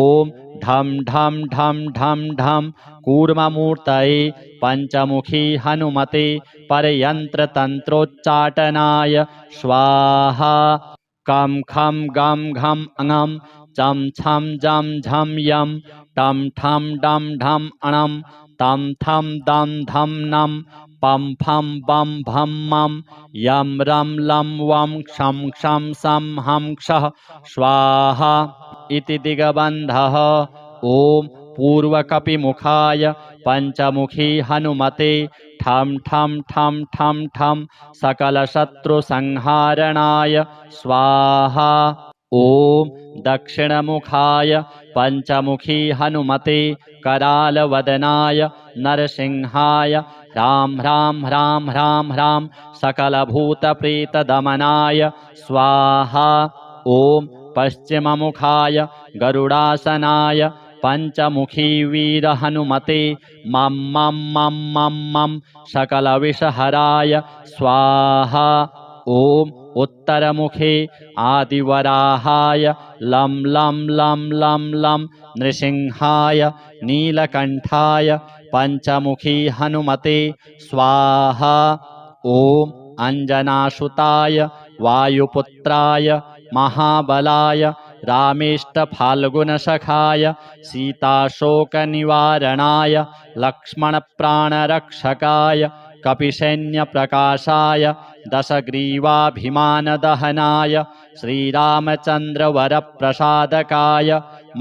Speaker 1: ढं ढं ढं ढं ढं कूर्ममूर्तये पञ्चमुखी हनुमते परयन्त्रतन्त्रोच्चाटनाय स्वाहा। कं खं गं घं ङं चं छं जं झं यं टं ठं डं ढं णं तं थं दं धं नं पं फं बं भं मं यं रं लं वं क्षं क्षं सं हं क्षः स्वाहा इति दिगबन्धः। ॐ पूर्वकपिमुखाय पञ्चमुखी हनुमते ठं ठं ठं ठं ठं सकलशत्रुसंहारणाय स्वाहा। ॐ दक्षिणमुखाय पञ्चमुखी हनुमते करालवदनाय नरसिंहाय ह्रां ह्रां ह्रां ह्रां ह्रां सकलभूतप्रेतदमनाय स्वाहा। ॐ पश्चिममुखाय गरुडासनाय पञ्चमुखी वीरहनुमते मं मं मं मं मं सकलविषहराय स्वाहा। ॐ उत्तरमुखे आदिवराहाय लं लं लं लं लं नृसिंहाय नीलकण्ठाय पञ्चमुखी हनुमते स्वाहा। ॐ अञ्जनासुताय वायुपुत्राय महाबलाय रामेष्टफाल्गुनसखाय सीताशोकनिवारणाय लक्ष्मणप्राणरक्षकाय कपिसैन्यप्रकाशाय दशग्रीवाभिमानदहनाय श्रीरामचन्द्रवरप्रसादकाय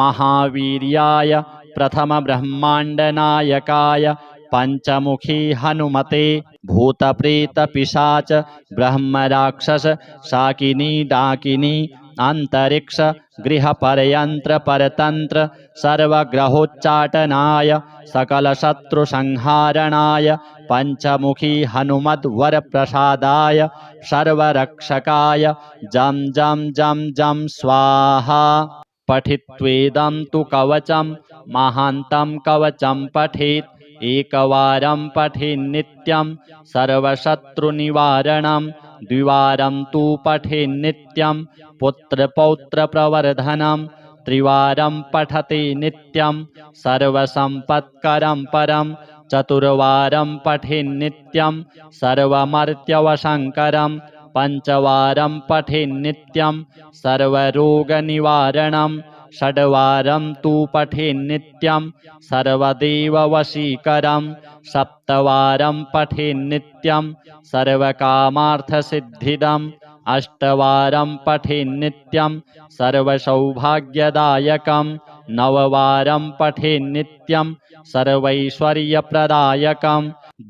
Speaker 1: महावीर्याय प्रथमब्रह्माण्डनायकाय पञ्चमुखी हनुमते भूतप्रेतपिशाच ब्रह्मराक्षस शाकिनी डाकिनी अंतरिक्ष गृहपर्यन्त्रपरतन्त्र सर्वग्रहोच्चाटनाय सकलशत्रुसंहारणाय पञ्चमुखी हनुमद्वरप्रसादाय सर्वरक्षकाय जं जं जं जं स्वाहा। पठित्वेदं तु कवचं महान्तं कवचं पठेत् एकवारं पठेन्नित्यं सर्वशत्रुनिवारणं द्विवारं तु पठेन्नित्यं पुत्रपौत्रप्रवर्धनं त्रिवारं पठते नित्यं सर्वसम्पत्करं परं चतुर्वारं पठेन्नित्यं सर्वमर्त्यवशङ्करं पञ्चवारं पठेन्नित्यं सर्वरोगनिवारणं षड्वारं तु पठेन्नित्यं सर्वदेववशीकरं सप्तवारं पठेन्नित्यं सर्वकामार्थसिद्धिदम् अष्टवारं पठेन्नित्यं सर्वसौभाग्यदायकं नववारं पठेन्नित्यं सर्वैश्वर्यप्रदायकं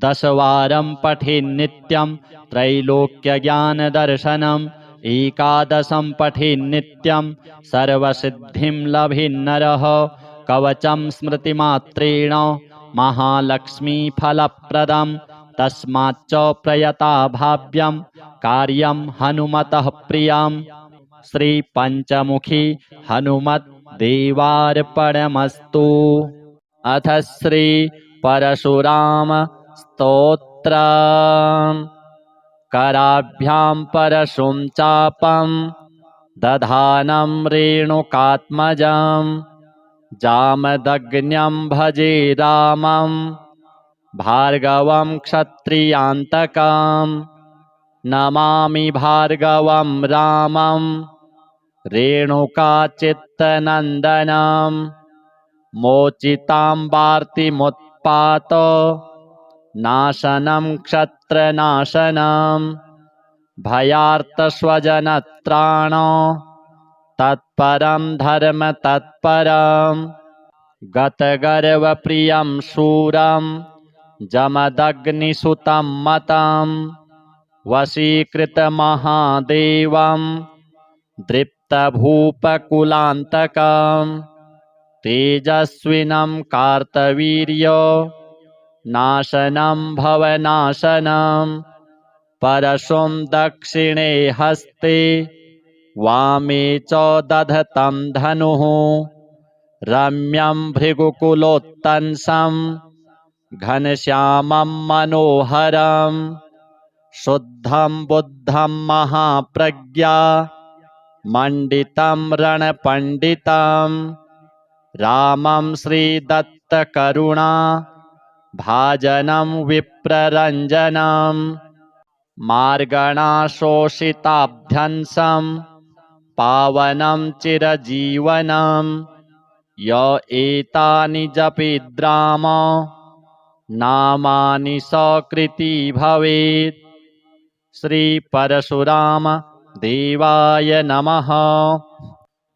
Speaker 1: दशवारं पठेन्नित्यं त्रैलोक्यज्ञानदर्शनम् एकादशं पठेन्नित्यं सर्वसिद्धिं लभेन्नरः कवचं स्मृतिमात्रेण महालक्ष्मीफलप्रदं तस्माच्च प्रयता भाव्यं कार्यं हनुमतः प्रियं श्रीपञ्चमुखी हनुमद्देवार्पणमस्तु। अथ श्री परशुराम स्तोत्रम्। कराभ्यां परशुं चापं दधानं रेणुकात्मजं जामदग्न्यं भजे रामं भार्गवं क्षत्रियान्तकं नमामि भार्गवं रामं रेणुकाचित्तनन्दनं मोचितां वार्तिमुत्पात नाशनं क्षत्रनाशनं भयार्तस्वजनत्राण तत्परं धर्म तत्परं गतगर्वप्रियं शूरं जमदग्निसुतं मतं वशीकृतमहादेवं दृप्तभूपकुलान्तकं
Speaker 2: तेजस्विनं कार्तवीर्यो नाशनं भवनाशनं परशुं दक्षिणे हस्ते वामे च दधतं धनुः रम्यं भृगुकुलोत्तंसं घनश्यामं मनोहरं शुद्धं बुद्धं महाप्रज्ञा मण्डितं रणपण्डितं रामं श्रीदत्तकरुणा भाजनं विप्ररञ्जनं मार्गणाशोषिताभ्यंसं पावनं चिरजीवनं य एतानि जपेद्राम नामानि सकृती भवेत्। श्री परशुराम देवाय नमः।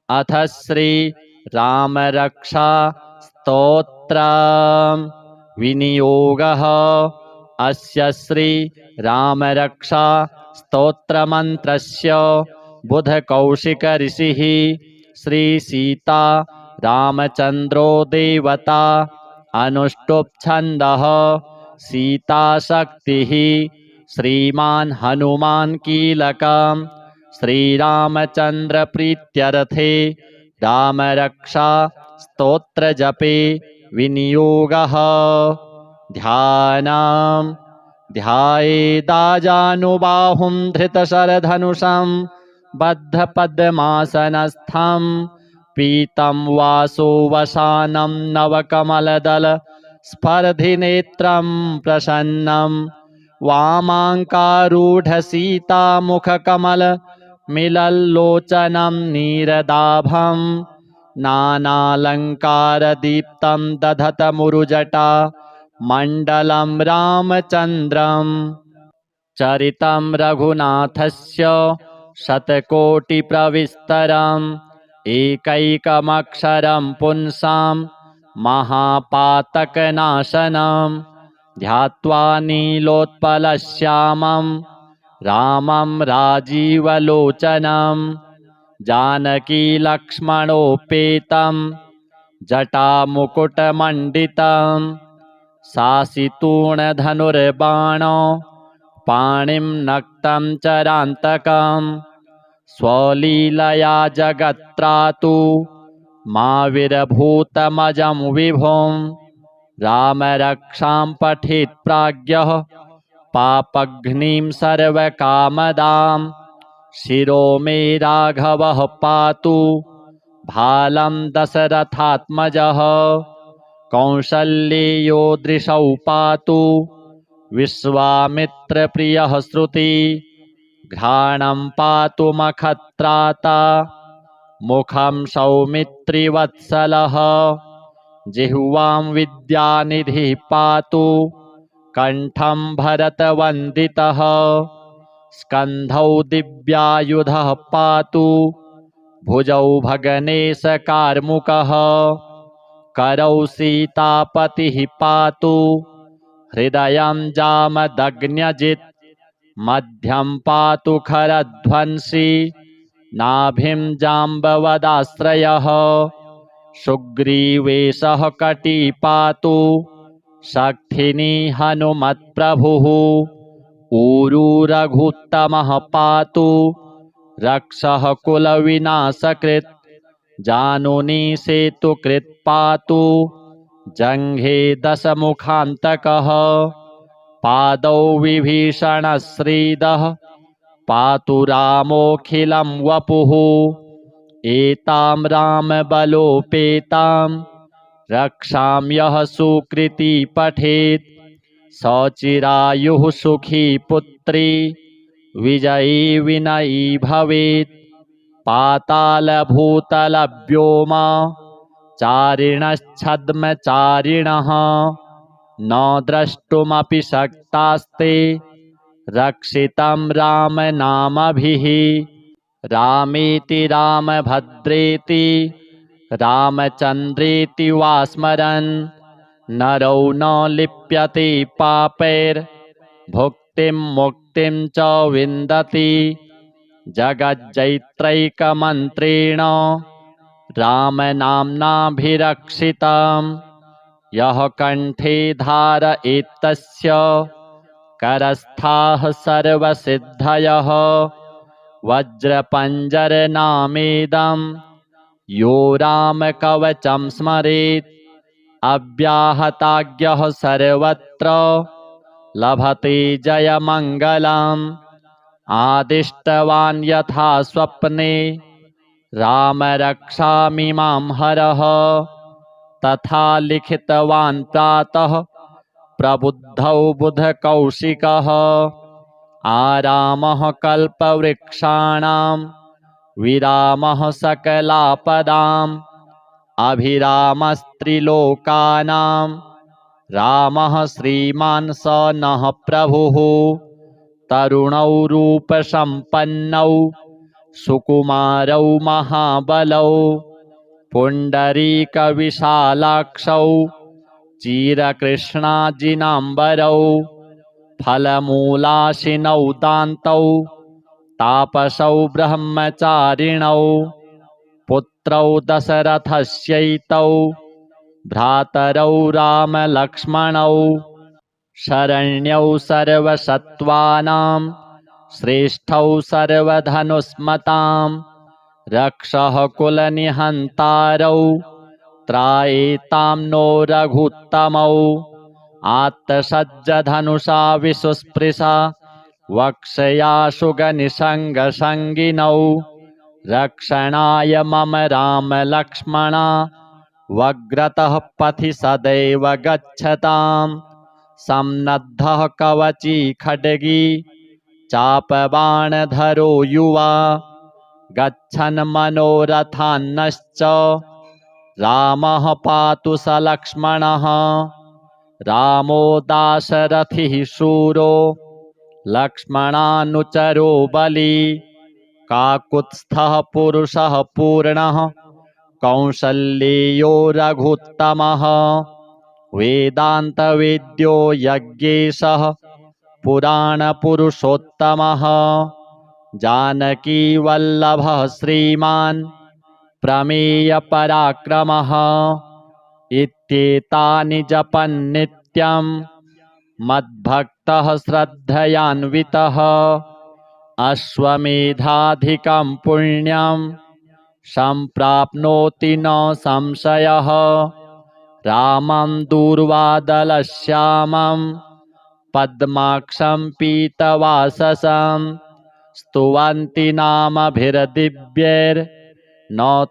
Speaker 2: अथ श्री राम रक्षा स्तोत्र विनियोगः। अस्य श्री राम रक्षा स्तोत्र मंत्रस्य बुधकौशिक ऋषिः श्री सीता रामचंद्रो देवता अनुष्टुप् छन्दः सीता शक्तिः श्रीमान् हनुमान् कीलकं श्रीरामचंद्र प्रीत्यर्थे रामरक्षा स्तोत्र जपे विनियोगः। ध्यानम् ध्यायेदाजानुबाहुं धृतशरधनुषं बद्धपद्मासनस्थं पीतं वासोवसानं नवकमलदल स्पर्धिनेत्रं प्रसन्नं वामाङ्कारूढसीतामुखकमल मिलल्लोचनं नीरदाभं नानालङ्कारदीप्तं दधतमुरुजटा मण्डलं रामचन्द्रं चरितं रघुनाथस्य शतकोटिप्रविस्तरम् एकैकमक्षरं पुंसां महापातकनाशनं ध्यात्वा नीलोत्पलश्यामं रामं राजीवलोचनं जानकीलक्ष्मणोपेतं जटामुकुटमण्डितं सासितूणधनुर्बाणो पाणिं नक्तं चरान्तकं स्वलीलया जगत्त्रातु माविरभूतमजं विभुं रामरक्षां पठेत् प्राज्ञः पापघ्निं सर्वकामदां शिरो मे राघवः पातु भालं दशरथात्मजः कौसल्येयो दृशौ पातु विश्वामित्रप्रियः श्रुति घ्राणं पातु मखत्राता मुखं सौमित्रिवत्सलः जिह्वां विद्यानिधिः पातु कण्ठं भरतवन्दितः स्कन्धौ दिव्यायुधः पातु भुजौ भगनेशकार्मुकः करौ सीतापतिः पातु हृदयं जामदग्न्यजित् मध्यं पातु खरध्वंसी नाभिं जाम्बवदाश्रयः सुग्रीवेशः कटी पातु शक्थिनी हनुमत्प्रभुः ऊरू रघुत्तमः पातु रक्षः कुलविनाशकृत् जानुनी सेतुकृत् पातु जङ्घे दशमुखान्तकः पादौ विभीषणश्रीदः पातु रामोऽखिलं वपुः एतां रामबलोपेतां रक्षां यः सुकृती पठेत् सचिरायुः सुखी पुत्री विजयी विनयी भवेत् पातालभूतलव्योमा चारिणश्छद्मचारिणः न द्रष्टुमपि शक्तास्ते रक्षितं रामनामभिः रामेति रामभद्रेति रामचन्द्रेति वा स्मरन् नरौ न लिप्यते पापैर्भुक्तिं मुक्तिं च विन्दति जगज्जैत्रैकमन्त्रेण रामनाम्नाभिरक्षितं यः कंठे धारयेत्तस्य करस्थाः सर्वसिद्धयः वज्रपञ्जरनामेदं यो रामकवचं स्मरेत् अव्याहताज्ञः सर्वत्र लभते जयमङ्गलम् आदिष्टवान् यथा स्वप्ने राम रक्षामि मां हरः तथा लिखितवान् प्रातः प्रबुद्धौ बुधकौशिकः आरामः कल्पवृक्षाणां विरामः सकलापदाम् अभिरामस्त्रिलोकानां रामः श्रीमान् स नः प्रभुः तरुणौ रूपसम्पन्नौ सुकुमारौ महाबलौ पुण्डरीकविशालाक्षौ चिरकृष्णाजिनाम्बरौ फलमूलाशिनौ दान्तौ तापसौ ब्रह्मचारिणौ पुत्रौ दशरथस्यैतौ भ्रातरौ रामलक्ष्मणौ शरण्यौ सर्वसत्त्वानां श्रेष्ठौ सर्वधनुष्मतां रक्षः कुलनिहन्तारौ त्रायेतां नो रघुत्तमौ आत्तसज्जधनुषा विशुस्पृशा वक्षया सुगनिसङ्गसङ्गिनौ रक्षणाय मम रामलक्ष्मणा वग्रतः पथि सदैव गच्छताम् सम्नद्धः कवची खड्गी चापबाणधरो युवा गच्छन् मनोरथान्नश्च रामः पातु स लक्ष्मणः रामो दाशरथिः शूरो लक्ष्मणानुचरो बली काकुत्स्थः पुरुषः पूर्णः कौसल्येयो रघुत्तमः वेदान्तवेद्यो यज्ञेशः पुराणपुरुषोत्तमः जानकीवल्लभः श्रीमान् प्रमेयपराक्रमः इत्येतानि जपन्नित्यं मद्भक्तः श्रद्धयान्वितः अश्वमेधाधिकं पुण्यं सम्प्राप्नोति न संशयः रामं दूर्वादलश्यामं पद्माक्षं पीतवाससं स्तुवन्ति नामभिर्दिव्यैर्न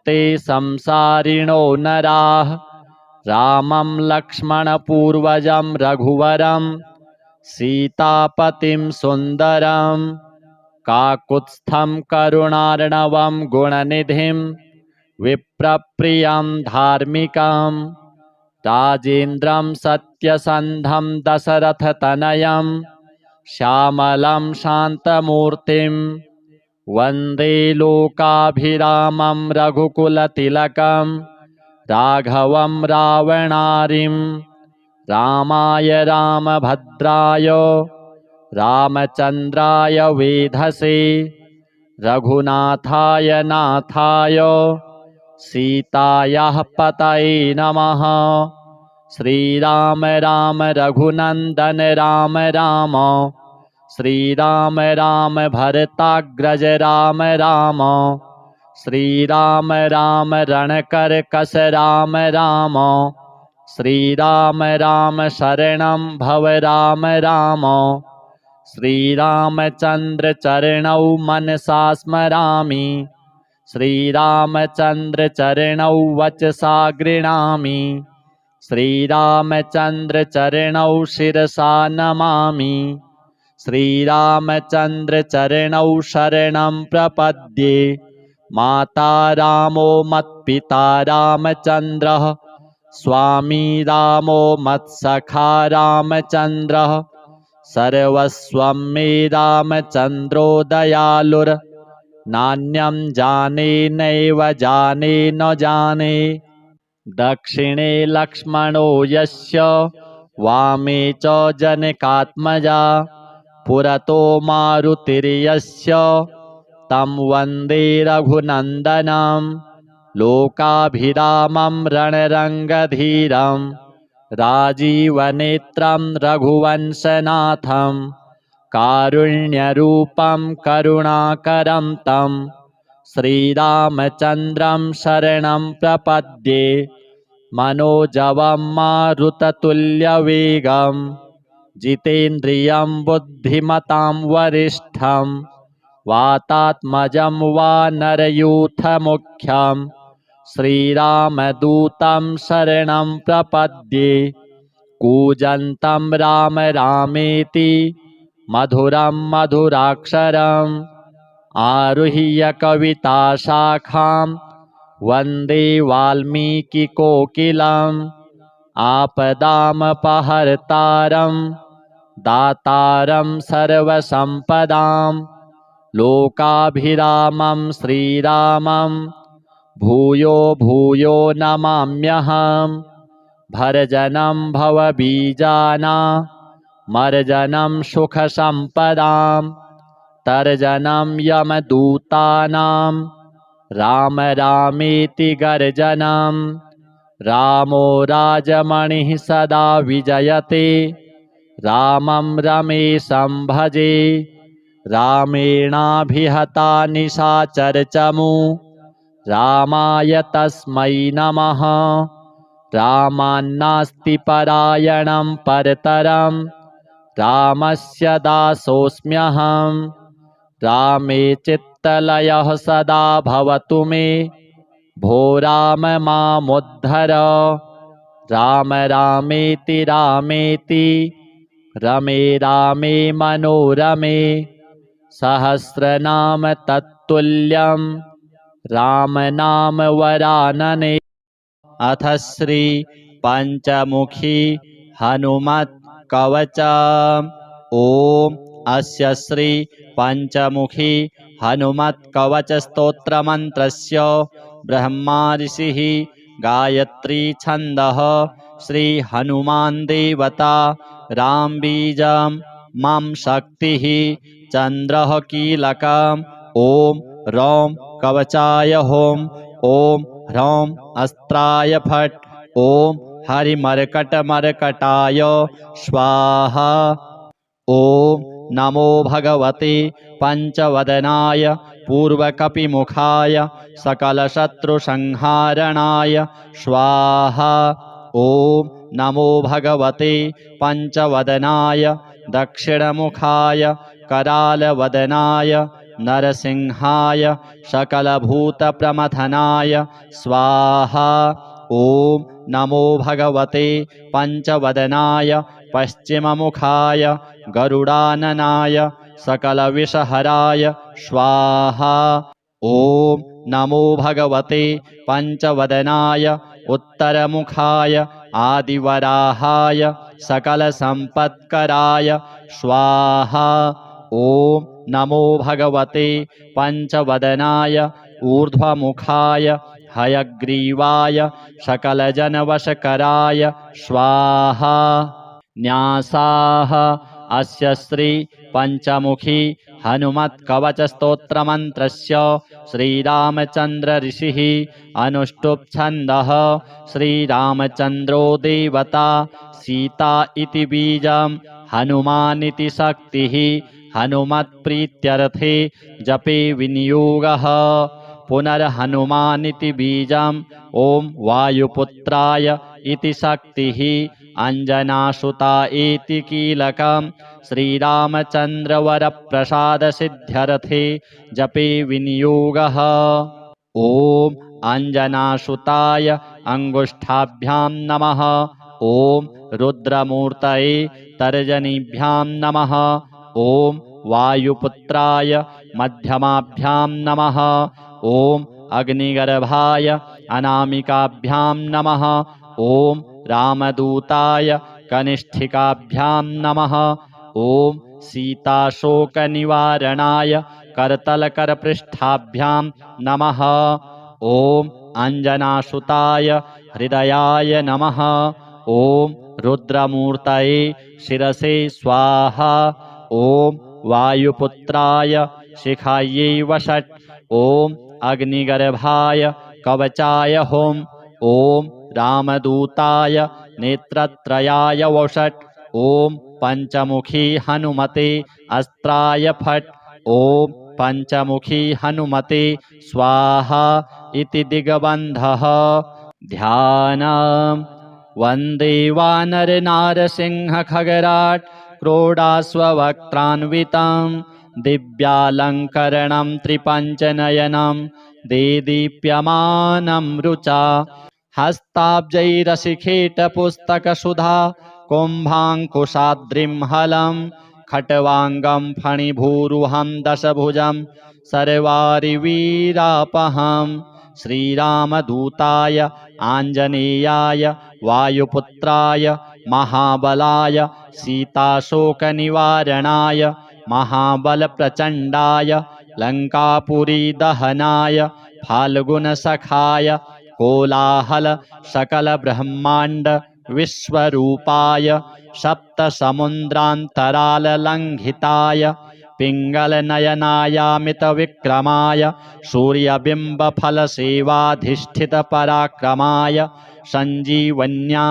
Speaker 2: ते संसारिणो नराः रामं लक्ष्मणपूर्वजं रघुवरं सीतापतिं सुन्दरं काकुत्स्थं करुणार्णवं गुणनिधिं विप्रप्रियं धार्मिकं राजेन्द्रं सत्यसन्धं दशरथतनयं श्यामलं शान्तमूर्तिं वन्दे लोकाभिरामं रघुकुलतिलकं राघवं रावणारिं रामाय रामभद्राय रामचन्द्राय वेधसे रघुनाथाय नाथाय सीतायाः पतये नमः श्रीराम राम रघुनन्दन राम राम श्रीराम राम भरताग्रज राम राम श्रीराम राम रणकर्कश राम राम श्रीराम राम शरणं भव राम राम श्रीरामचन्द्र चरणौ मनसा स्मरामि श्रीरामचन्द्र चरणौ वचसा गृह्णामि श्रीरामचन्द्र चरणौ शिरसा नमामि श्रीरामचन्द्र चरणौ शरणं प्रपद्ये माता रामो मत्पिता रामचन्द्रः स्वामी रामो मत्सखा रामचन्द्रः सर्वस्वं मे रामचन्द्रो दयालुर् नान्यं जाने नैव जाने न जाने दक्षिणे लक्ष्मणो यस्य वामे च जनकात्मजा पुरतो मारुतिर्यस्य तं वन्दे रघुनन्दनं लोकाभिरामं रणरङ्गधीरं राजीवनेत्रं रघुवंशनाथं कारुण्यरूपं करुणाकरं तं श्रीरामचन्द्रं शरणं प्रपद्ये मनोजवं मारुततुल्यवेगं जितेन्द्रियं बुद्धिमतां वरिष्ठं वातात्मजं वानरयूथमुख्यं श्रीरामदूतं शरणं प्रपद्ये कूजन्तं राम रामेति मधुरं मधुराक्षरम् आरुह्य कविताशाखां वन्दे वाल्मीकिकोकिलम् आपदामपहर्तारं दातारं सर्वसम्पदां लोकाभिरामं श्रीरामं भूयो भूयो नमाम्यहम् भर्जनं भवबीजानामर्जनं सुखसम्पदां तर्जनं यमदूतानां राम रामेति गर्जनं रामो राजमणिः सदा विजयते रामं रमेशं भजे रामेणाभिहता निशाचरचमू रामाय तस्मै नमः रामान्नास्ति परायणं परतरं रामस्य दासोऽस्म्यहं रामे चित्तलयः सदा भवतु मे भो राम मामुद्धर राम रामेति रामेति रमे रामे मनोरमे सहस्रनाम तत्तुल्यं राम नाम वरानने।
Speaker 1: अथ श्री पंचमुखी हनुमत् कवच। ओम अस्य श्री पंचमुखी हनुमत् कवच स्तोत्र मंत्रस्य ब्रह्मा ऋषिः गायत्री छन्दः श्री हनुमान् देवता राम बीजं मम शक्तिः चन्द्रः कीलकम् ओम रौं कवचाय होम ओम ह्रौं अस्त्राय फट् ओम हरिमर्कटमर्कटाय स्वाहा। ओम नमो भगवते पंचवदनाय पूर्वकपिमुखाय सकलशत्रुसंहारणाय स्वाहा। ओम नमो भगवते पंचवदनाय दक्षिणमुखाय करालवदनाय नरसिंहाय सकलभूतप्रमथनाय स्वाहा। ओम नमो भगवते पंचवदनाय पश्चिममुखाय गरुडाननाय सकलविषहराय स्वाहा। ओम नमो भगवते पंचवदनाय उत्तरमुखाय आदिवराहाय सकलसम्पत्कराय स्वाहा। ओम नमो भगवते पंचवदनाय ऊर्ध्वमुखाय हयग्रीवाय सकलजनवशकराय स्वाहा। न्यासाः अस्य श्री पंचमुखी हनुमत् कवच स्तोत्र मंत्रस्य श्रीरामचंद्र ऋषिः अनुष्टुप् छन्दः श्रीरामचंद्रो देवता सीता इति बीजं हनुमान् इति शक्तिः हनुमत्प्रीत्यर्थे जपे विनियोगः। पुनर्हनुमान् इति बीजं ओम वायुपुत्राय इति शक्तिः अंजनासुता इति कीलकं श्रीरामचन्द्रवरप्रसादसिद्ध्यर्थे जपे विनियोगः। ओम अंजनासुताय अंगुष्ठाभ्यां नमः। ओम रुद्रमूर्तये तर्जनीभ्यां नमः। ओम वायुपुत्राय मध्यमाभ्यां नमः। ओम अग्निगर्भाय अनामिकाभ्यां नमः। ओम रामदूताय कनिष्ठिकाभ्यां नमः। ओम सीताशोकनिवारणाय करतलकरपृष्ठाभ्यां नमः। ओम अंजनासुताय हृदयाय नमः। ओम रुद्रमूर्तये शिरसे स्वाहा। ओम वायुपुत्राय शिखायै वषट्। ओम अग्निगर्भाय कवचाय होम। ओम रामदूताय नेत्रत्रयाय वषट्। ओम पंचमुखी हनुमते अस्त्राय फट्। ओम पंचमुखी हनुमते स्वाहा इति दिग्बन्धः। ध्यानम्। वन्दे वानरनारसिंहखगराट् क्रोडास्ववक्त्रान्वितं दिव्यालङ्करणं त्रिपञ्चनयनं देदीप्यमानं रुचा हस्ताब्जैरशिखेटपुस्तकसुधा कुम्भाङ्कुशाद्रिं हलं खट्वाङ्गं फणिभूरुहं दशभुजं सर्वारिवीरापहम्। श्रीरामदूताय आञ्जनेयाय वायुपुत्राय महाबलाय सीताशोकनिवारणाय महाबलप्रचण्डाय लङ्कापुरीदहनाय फाल्गुनसखाय कोलाहल सकलब्रह्माण्ड विश्वरूपाय सप्तसमुद्रान्तराललङ्घिताय पिङ्गलनयनायामितविक्रमाय सूर्यबिम्बफलसेवाधिष्ठितपराक्रमाय सञ्जीवन्या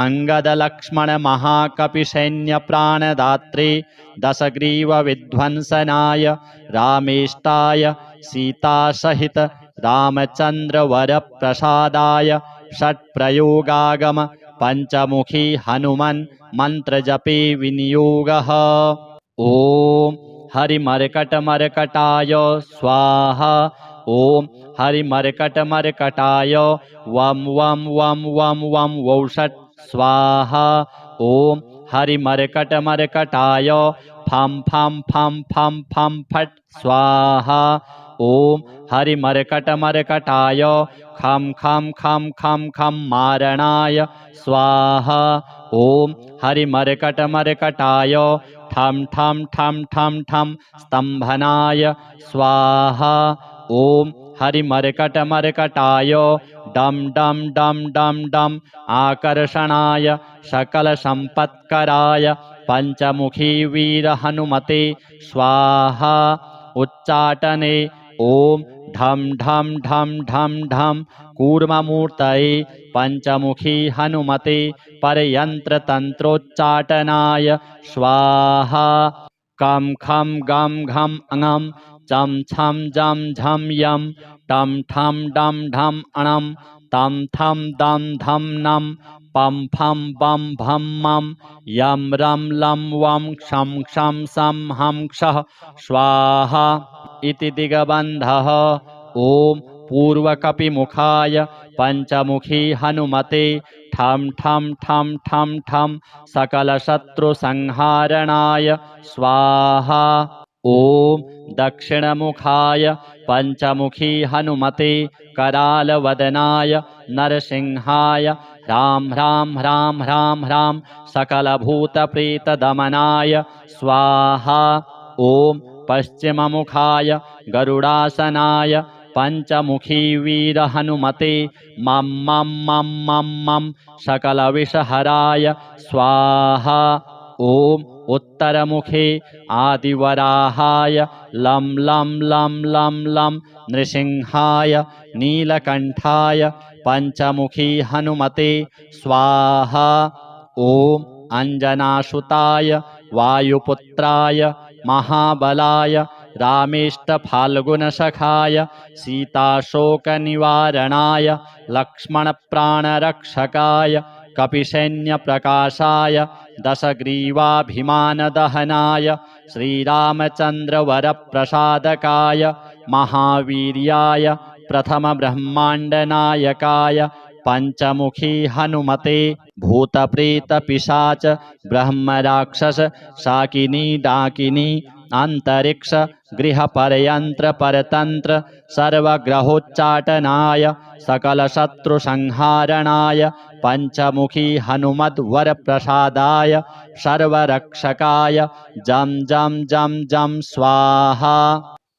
Speaker 1: अङ्गदलक्ष्मणमहाकपिसैन्यप्राणदात्रे दशग्रीवविध्वंसनाय रामेष्टाय सीतासहित रामचन्द्रवरप्रसादाय षट्प्रयोगागम पञ्चमुखी हनुमन् मन्त्रजपे विनियोगः। ॐ हरिमर्कटमर्कटाय स्वाहा। ॐ हरिमर्कटमर्कटाय वं वं वं वं वं वौषट् स्वाहा। ॐ हरिमर्कटमर्कटाय फं फं फं फं फं फट् स्वाहा। ॐ हरिमर्कटमर्कटाय खं खं खं खं खं मारणाय स्वाहा। ॐ हरिमर्कटमर्कटाय ठं ठं ठं ठं ठं स्तम्भनाय स्वाहा। ॐ हरिमर्कटमर्कटाय डं डं डं डं डं आकर्षणाय सकलसम्पत्कराय पञ्चमुखी वीरहनुमते स्वाहा। उच्चाटने ॐ ढं ढं ढं ढं ढं कूर्ममूर्तये पञ्चमुखी हनुमते परयन्त्रतन्त्रोच्चाटनाय स्वाहा। कं खं गं घं ङं चं छं जं झं यं टं ठं डं ढं णं तं थं दं धं नं पं फं बं भं मं यं रं लं वं क्षं क्षं सं हं क्षः स्वाहा इति दिग्बन्धः। ॐ पूर्वकपिमुखाय पञ्चमुखी हनुमते ठं ठं ठं ठं ठं सकलशत्रुसंहारणाय स्वाहा। ॐ दक्षिणमुखाय पञ्चमुखी हनुमते करालवदनाय नरसिंहाय ह्रां ह्रां ह्रां ह्रां ह्रां सकलभूतप्रेतदमनाय स्वाहा। ॐ पश्चिममुखाय गरुडासनाय पञ्चमुखी वीरहनुमते मं मं मं मं मं सकलविषहराय स्वाहा। ॐ उत्तरमुखे आदिवराहाय लं लं लं लं लं नृसिंहाय नीलकण्ठाय पञ्चमुखी हनुमते स्वाहा। ॐ अञ्जनासुताय वायुपुत्राय महाबलाय रामेष्टफाल्गुनसखाय सीताशोकनिवारणाय लक्ष्मणप्राणरक्षकाय कपिसैन्यप्रकाशाय दशग्रीवाभिमानदहनाय श्रीरामचन्द्रवरप्रसादकाय महावीर्याय प्रथमब्रह्माण्डनायकाय पञ्चमुखी हनुमते भूतप्रेतपिशाच ब्रह्मराक्षस शाकिनी डाकिनी अंतरिक्ष गृहपर्यन्त्रपरतन्त्र सर्वग्रहोच्चाटनाय सकलशत्रुसंहारणाय पञ्चमुखी हनुमद्वरप्रसादाय सर्वरक्षकाय जं जं जं जं स्वाहा।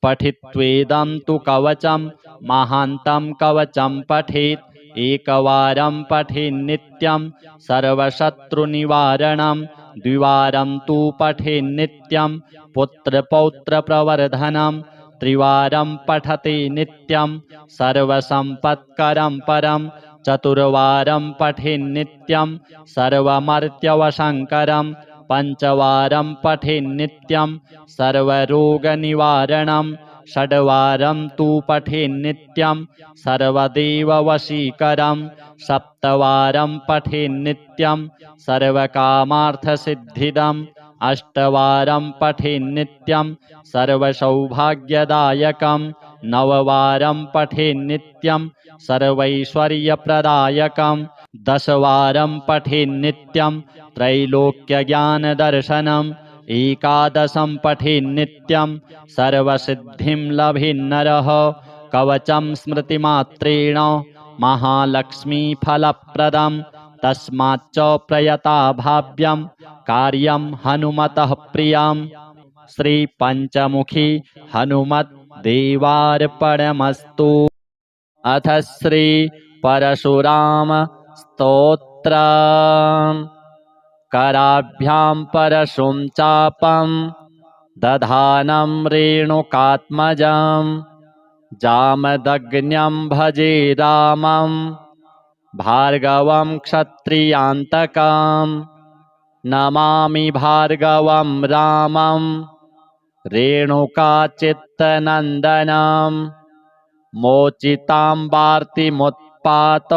Speaker 1: पठित्वेदं तु कवचं महान्तं कवचं पठेत् एकवारं पठेन्नित्यं सर्वशत्रुनिवारणं द्विवारं तु पठेन्नित्यं पुत्रपौत्रप्रवर्धनं त्रिवारं पठति नित्यं सर्वसम्पत्करं परं चतुर्वारं पठेन्नित्यं सर्वमर्त्यवशङ्करं पञ्चवारं पठेन्नित्यं सर्वरोगनिवारणं षड्वारं तु पठेन्नित्यं सर्वदेववशीकरं सप्तवारं पठेन्नित्यं सर्वकामार्थसिद्धिदम् अष्टवारं पठेन्नित्यं सर्वसौभाग्यदायकं नववारं पठेन्नित्यं सर्वैश्वर्यप्रदायकं दशवारं पठेन्नित्यं त्रैलोक्यज्ञानदर्शनम् एकादशं पठेन्नित्यं सर्वसिद्धिं लभेन्नरः कवचं स्मृतिमात्रेण महालक्ष्मीफलप्रदं तस्माच्च प्रयता भाव्यं कार्यं हनुमतः प्रियं श्रीपञ्चमुखी हनुमद्देवार्पणमस्तु। अथ श्री परशुराम स्तोत्र। कराभ्यां परशुं चापं दधानं रेणुकात्मजं जामदग्न्यं भजे रामं भार्गवं क्षत्रियान्तकं नमामि भार्गवं रामं रेणुकाचित्तनन्दनं मोचितां वार्तिमुत्पात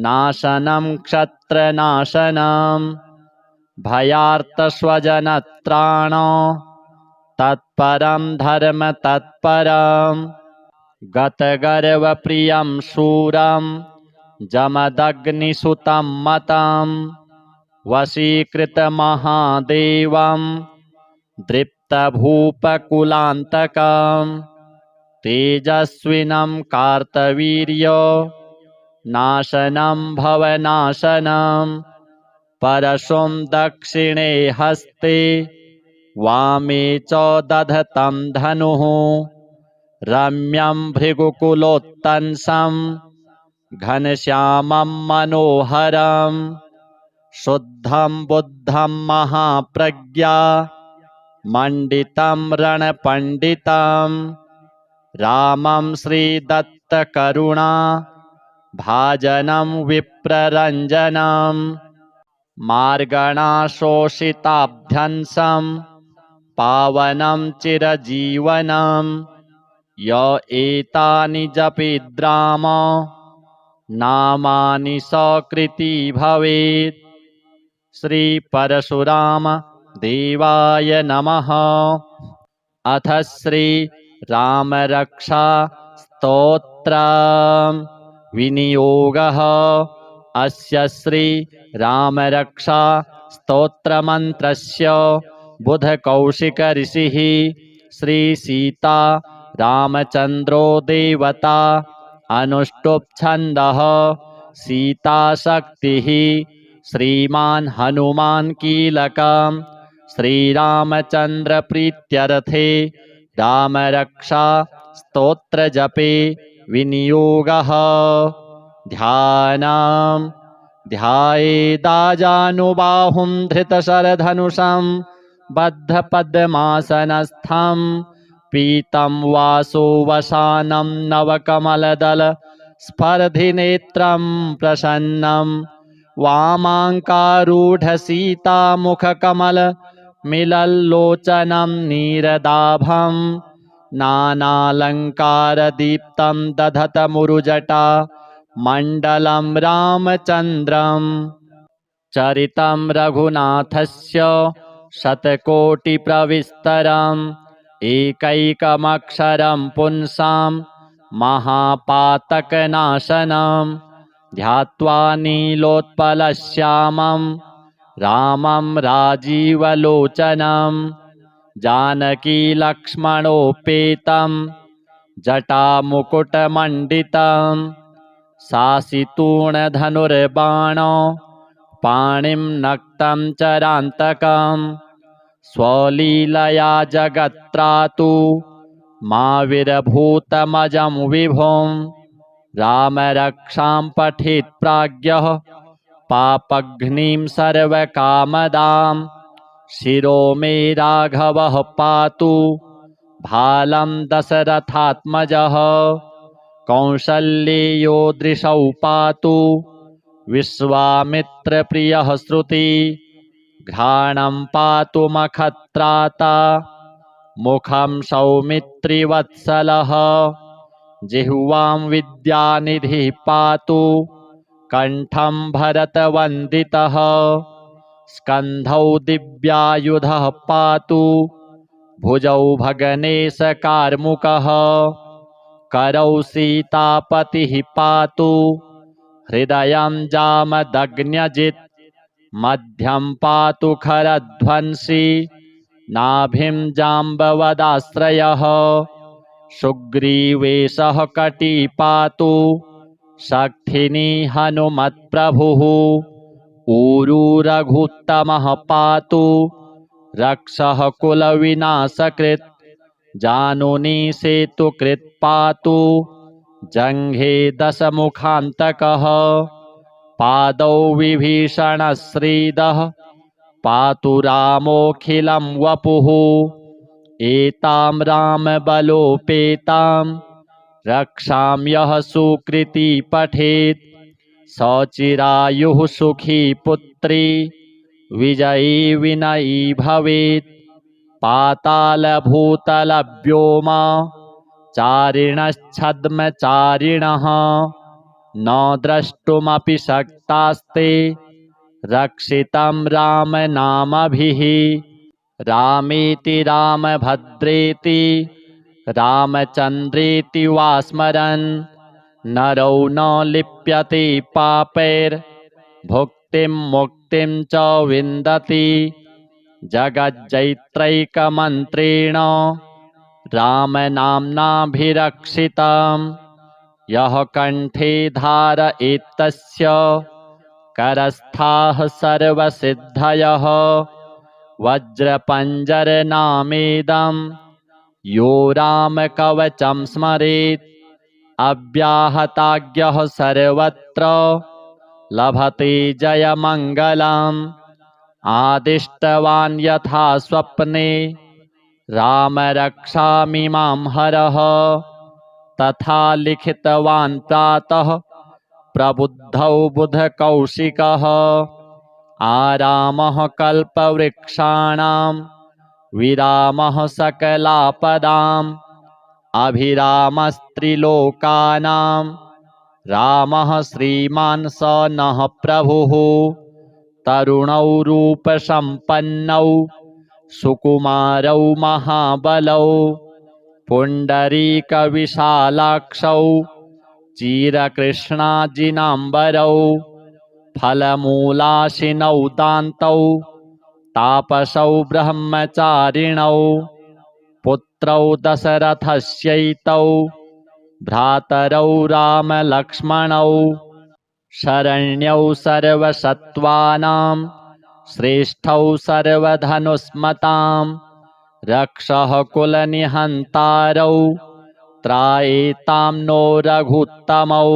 Speaker 1: नाशनं क्षत्रनाशनं भयार्तस्वजनत्राण तत्परं धर्मतत्परं गतगर्वप्रियं शूरं जमदग्निसुतं मतं वशीकृतमहादेवं दृप्तभूपकुलान्तकं तेजस्विनं कार्तवीर्य नाशनं भवनाशनं परशुं दक्षिणे हस्ते वामे च दधतं धनुः रम्यं भृगुकुलोत्तंसं घनश्यामं मनोहरं शुद्धं बुद्धं महाप्रज्ञा मण्डितं रणपण्डितं रामं श्रीदत्तकरुणा भाजनं विप्ररञ्जनं मार्गणाशोषिताभ्यंसं पावनं चिरजीवनं य एतानि जपेद्राम नामानि सकृती भवेत्। श्री परशुराम देवाय नमः। अथ श्री रामरक्षा स्तोत्र। विनियोगः। अस्य श्री रामरक्षा स्तोत्रमन्त्रस्य बुधकौशिक ऋषिः श्री सीता रामचन्द्रो देवता अनुष्टुप् छन्दः सीताशक्तिः श्रीमान् हनुमान् कीलकं श्रीरामचन्द्रप्रीत्यर्थे रामरक्षा स्तोत्रजपे विनियोगः। ध्यानम्। ध्यायेदाजानुबाहुं धृतशरधनुषं बद्धपद्मासनस्थं पीतं वासोवसानं नवकमलदलस्पर्धिनेत्रं प्रसन्नं वामाङ्कारूढसीतामुखकमलमिलल्लोचनं नीरदाभं नानालङ्कारदीप्तं दधतमुरुजटा मण्डलं रामचन्द्रं। चरितं रघुनाथस्य शतकोटिप्रविस्तरम् एकैकमक्षरं पुंसां महापातकनाशनं ध्यात्वा नीलोत्पलश्यामं रामं राजीवलोचनं जानकीलक्ष्मणोपेतं जटामुकुटमण्डितं सासितूणधनुर्बाणो पाणिं नक्तं चरान्तकं स्वलीलया जगत्त्रातु माविरभूतमजं विभुं रामरक्षां पठेत् प्राज्ञः पापघ्निं सर्वकामदां शिरो मे राघवः पातु
Speaker 2: भालं दशरथात्मजः कौसल्येयो दृशौ पातु विश्वामित्रप्रियः श्रुति घ्राणं पातु मखत्राता मुखं सौमित्रिवत्सलः जिह्वां विद्यानिधिः पातु कण्ठं भरतवन्दितः स्कन्धौ दिव्यायुधः पातु भुजौ भगनेशकार्मुकः करौ सीतापतिः पातु हृदयं जामदग्न्यजित् मध्यं पातु खरध्वंसी नाभिं जाम्बवदाश्रयः सुग्रीवेशः कटी पातु शक्थिनी हनुमत्प्रभुः ऊरू रघुत्तमः पातु रक्षः कुलविनाशकृत् जानुनी सेतुकृत् पातु जङ्घे दशमुखान्तकः पादौ विभीषणश्रीदः पातु रामोऽखिलं वपुः एतां रामबलोपेतां रक्षां यः सुकृती पठेत् सचिरायुः सुखी पुत्री विजयी विनयी भवेत् पातालभूतलव्योमा चारिणश्छद्मचारिणः न द्रष्टुमपि शक्तास्ते रक्षितं रामनामभिः रामेति रामभद्रेति रामचन्द्रेति वा स्मरन् नरौ न लिप्यते पापैर्भुक्तिं मुक्तिं च विन्दति जगज्जैत्रैकमन्त्रेण रामनाम्नाभिरक्षितं यः कण्ठे धारयेत्तस्य करस्थाः सर्वसिद्धयः वज्रपञ्जरनामेदं यो रामकवचं स्मरेत् अव्याहताज्ञः सर्वत्र लभते जयमङ्गलम् आदिष्टवान् यथा स्वप्ने राम रक्षामि मां हरः तथा लिखितवान् प्रातः प्रबुद्धौ बुधकौशिकः आरामः कल्पवृक्षाणां विरामः सकलापदाम् अभिरामस्त्रिलोकानां रामः श्रीमान् स नः प्रभुः तरुणौ रूपसम्पन्नौ सुकुमारौ महाबलौ पुण्डरीकविशालाक्षौ चिरकृष्णाजिनाम्बरौ फलमूलाशिनौ दान्तौ तापसौ ब्रह्मचारिणौ पुत्रौ दशरथस्यैतौ भ्रातरौ रामलक्ष्मणौ शरण्यौ सर्वसत्त्वानां श्रेष्ठौ सर्वधनुष्मतां रक्षः कुलनिहन्तारौ त्रायेतां नो रघुत्तमौ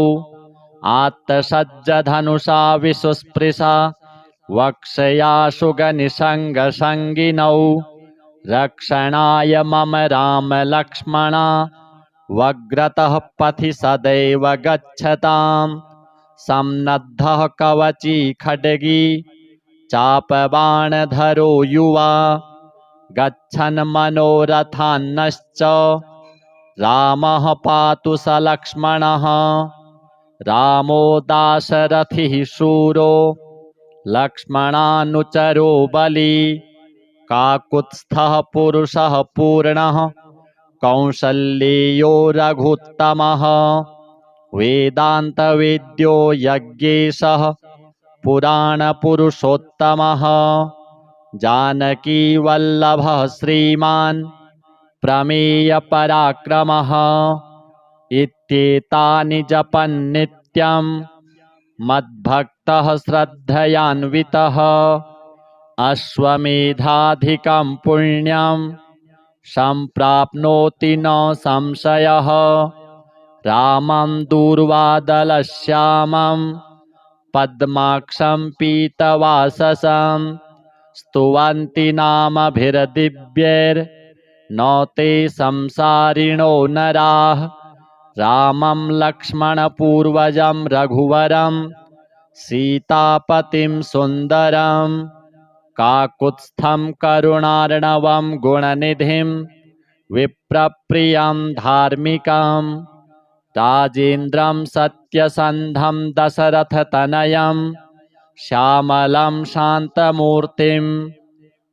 Speaker 2: आत्तसज्जधनुषा विशुस्पृशा वक्षया सुगनिसङ्गसङ्गिनौ रक्षणाय मम रामलक्ष्मणा वग्रतः पथि सदैव गच्छतां सम्नद्धः कवची खड्गी चापबाणधरो युवा गच्छन् मनोरथान्नश्च रामः पातु स लक्ष्मणः रामो दाशरथिः शूरो लक्ष्मणानुचरो बली काकुत्स्थः पुरुषः पूर्णः कौसल्येयो रघुत्तमः वेदान्तवेद्यो यज्ञेशः पुराणपुरुषोत्तमः जानकीवल्लभः श्रीमान् प्रमेयपराक्रमः इत्येतानि जपन्नित्यं मद्भक्तः श्रद्धयान्वितः अश्वमेधाधिकं पुण्यं सम्प्राप्नोति न संशयः रामं दूर्वादलश्यामं पद्माक्षं पीतवाससं स्तुवन्ति नामभिर्दिव्यैर् न ते संसारिणो नराः रामं लक्ष्मणपूर्वजं रघुवरं सीतापतिं सुन्दरं काकुत्स्थं करुणार्णवं गुणनिधिं विप्रप्रियं धार्मिकं राजेन्द्रं सत्यसन्धं दशरथतनयं श्यामलं शान्तमूर्तिं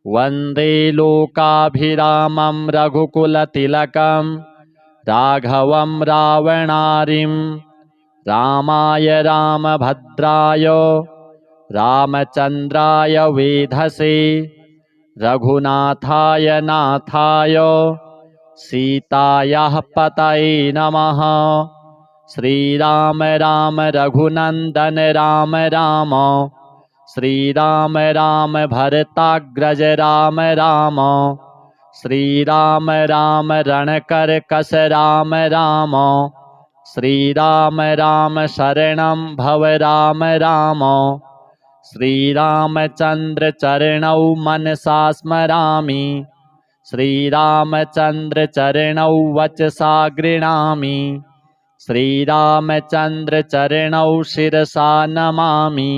Speaker 2: वन्दे लोकाभिरामं रघुकुलतिलकं राघवं रावणारिं रामाय रामभद्राय रामचन्द्राय वेधसे रघुनाथाय नाथाय सीतायाः पतये नमः। श्रीराम राम रघुनन्दन राम राम श्रीराम राम भरताग्रज राम राम श्रीराम राम रणकर्कश राम राम श्रीराम राम शरणं भव राम राम श्रीरामचन्द्र चरणौ मनसा स्मरामि श्रीरामचन्द्र चरणौ वचसा गृह्णामि श्रीरामचन्द्र चरणौ शिरसा नमामि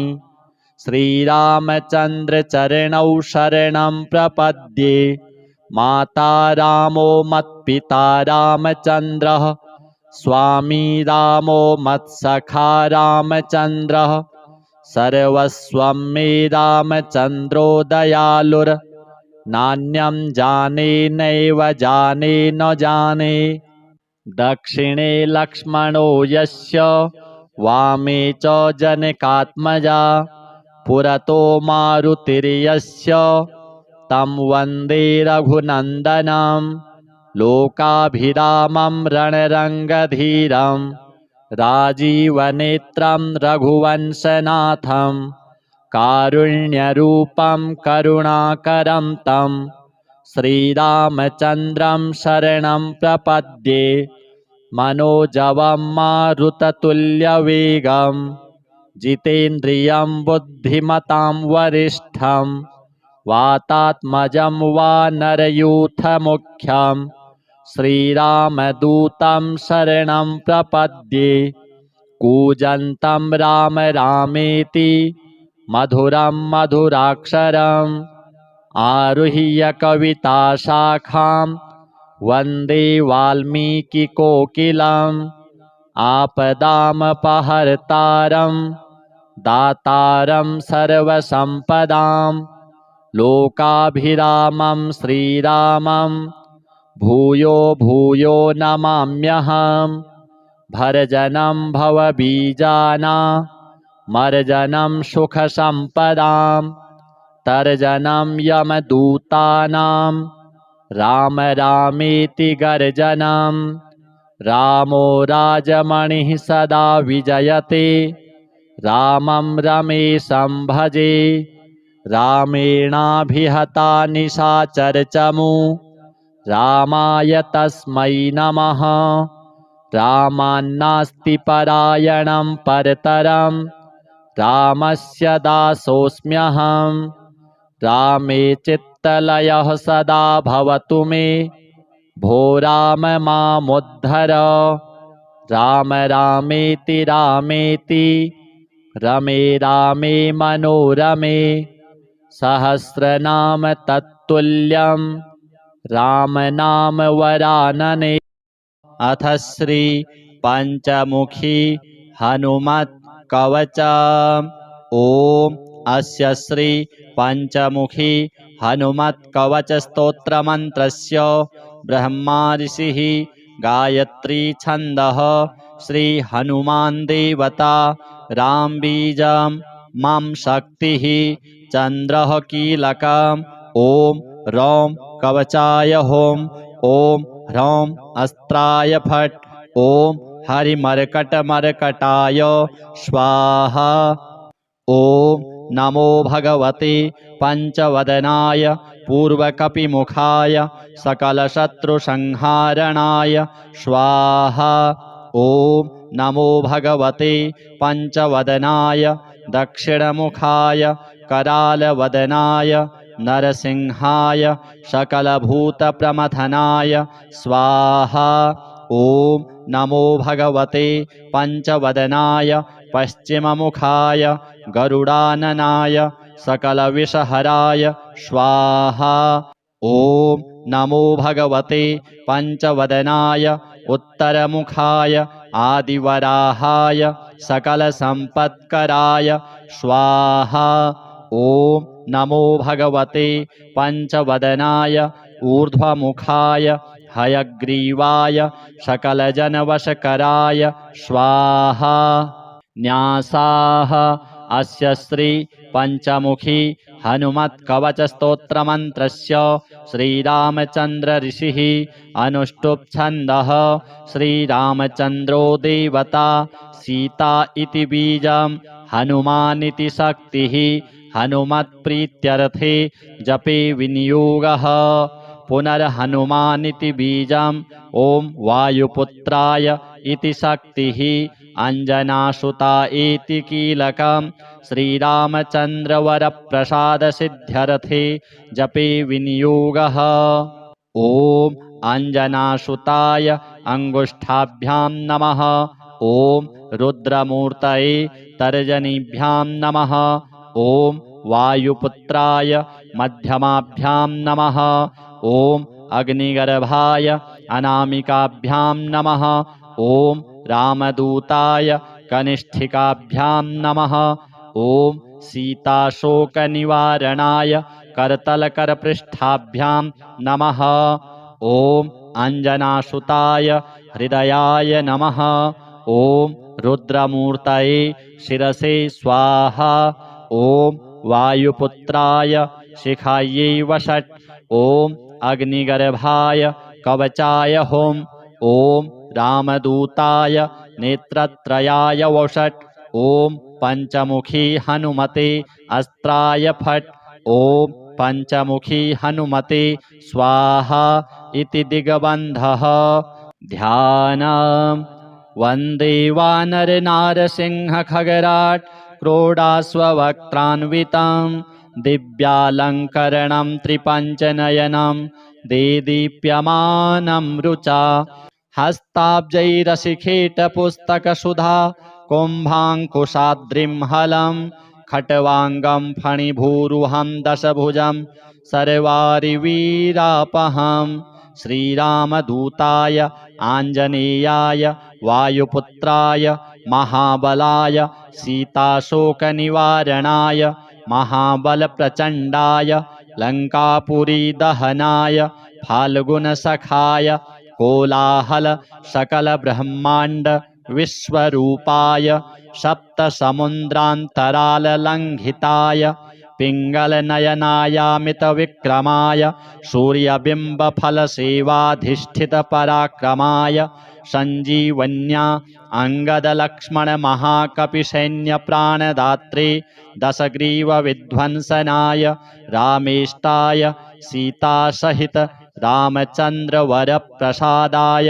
Speaker 2: श्रीरामचन्द्र चरणौ शरणं प्रपद्ये माता रामो मत्पिता रामचन्द्रः स्वामी रामो मत्सखा रामचन्द्रः सर्वस्वं मे रामचन्द्रो दयालुर् नान्यं जाने नैव जाने न जाने दक्षिणे लक्ष्मणो यस्य वामे च जनकात्मजा पुरतो मारुतिर्यस्य तं वन्दे रघुनन्दनं लोकाभिरामं रणरङ्गधीरं राजीवनेत्रं रघुवंशनाथं कारुण्यरूपं करुणाकरं तं श्रीरामचन्द्रं शरणं प्रपद्ये मनोजवं मारुततुल्यवेगं जितेन्द्रियं बुद्धिमतां वरिष्ठं वातात्मजं वानरयूथमुख्यं श्रीरामदूतं शरणं प्रपद्ये कूजन्तं राम रामेति मधुरं मधुराक्षरम् आरुह्य कविताशाखां वन्दे वाल्मीकिकोकिलम् आपदामपहर्तारं दातारं सर्वसम्पदां लोकाभिरामं श्रीरामं भूयो भूयो नमाम्यहं भर्जनं भवबीजानां मर्जनं सुखसम्पदां तर्जनं यमदूतानां राम रामेति गर्जनं रामो राजमणिः सदा विजयते रामं रमेशं भजे रामेणाभिहता निशाचरचमू रामाय तस्मै नमः रामान्नास्ति परायणं परतरं रामस्य दासोऽस्म्यहं रामे चित्तलयः सदा भवतु मे भो राम मामुद्धर राम रामेति रामेति रमे रामे मनोरमे सहस्रनाम तत्तुल्यं राम नाम वरानने।
Speaker 1: अथ श्री पंचमुखी हनुमत् कवच। ओम अस्य श्री पंचमुखी हनुमत् कवच स्तोत्र मंत्रस्य ब्रह्मा ऋषिः गायत्री छन्दः श्री हनुमान् देवता राम बीजं मम शक्तिः चन्द्रः कीलकम् ओम रौं कवचाय होम ओम ह्रौं अस्त्राय फट् ओम हरिमर्कटमर्कटाय स्वाहा। ओम नमो भगवते पंचवदनाय पूर्वकपिमुखाय सकलशत्रुसंहारणाय स्वाहा। ओम नमो भगवते पंचवदनाय दक्षिणमुखाय करालवदनाय नरसिंहाय सकलभूतप्रमथनाय स्वाहा। ॐ नमो भगवते पञ्चवदनाय पश्चिममुखाय गरुडाननाय सकलविषहराय स्वाहा। ॐ नमो भगवते पञ्चवदनाय उत्तरमुखाय आदिवराहाय सकलसम्पत्कराय स्वाहा। ॐ नमो भगवते पञ्चवदनाय ऊर्ध्वमुखाय हयग्रीवाय सकलजनवशकराय स्वाहा। न्यासाः अस्य श्री पञ्चमुखी हनुमत्कवचस्तोत्रमन्त्रस्य श्रीरामचन्द्र ऋषिः अनुष्टुप् छन्दः। श्रीरामचन्द्रो देवता सीता इति बीजं हनुमानिति शक्तिः हनुमत्प्रीत्यर्थे जपे विनियोगः। पुनर्हनुमानिति बीजं ॐ वायुपुत्राय इति शक्तिः अंजनासुता इति कीलकं श्रीरामचन्द्रवरप्रसादसिद्ध्यर्थे जपे विनियोगः। ॐ अंजनासुताय अंगुष्ठाभ्यां नमः। ॐ रुद्रमूर्तये तर्जनीभ्यां नमः। ॐ वायुपुत्राय मध्यमाभ्यां नमः। ॐ अग्निगर्भाय अनामिकाभ्यां नमः। ॐ रामदूताय कनिष्ठिकाभ्यां नमः। ॐ सीताशोकनिवारणाय करतलकरपृष्ठाभ्यां नमः। ॐ अंजनासुताय हृदयाय नमः। ॐ रुद्रमूर्तये शिरसे स्वाहा। ॐ वायुपुत्राय शिखायै वषट्। ॐ अग्निगर्भाय कवचाय होम। ॐ रामदूताय नेत्रत्रयाय वषट्। ॐ पंचमुखी हनुमते अस्त्राय फट्। ॐ पंचमुखी हनुमते स्वाहा इति दिग्बन्धः। ध्यानम्। वन्दे वानरनारसिंह खगराट् क्रोडास्ववक्त्रान्वितं दिव्यालङ्करणं त्रिपञ्चनयनं देदीप्यमानं रुचा हस्ताब्जैरशिखेटपुस्तकसुधा कुम्भाङ्कुशाद्रिं हलं खट्वाङ्गं फणिभूरुहं दशभुजं सर्वारिवीरापहं। श्रीरामदूताय आञ्जनेयाय वायुपुत्राय महाबलाय सीताशोकनिवारणाय महाबलप्रचण्डाय लङ्कापुरीदहनाय फाल्गुनसखाय कोलाहल सकलब्रह्माण्ड विश्वरूपाय सप्तसमुद्रान्तराललङ्घिताय पिङ्गलनयनायामितविक्रमाय सूर्यबिम्बफलसेवाधिष्ठितपराक्रमाय सञ्जीवन्या अङ्गदलक्ष्मणमहाकपिसैन्यप्राणदात्रे दशग्रीवविध्वंसनाय रामेष्टाय सीतासहित रामचन्द्रवरप्रसादाय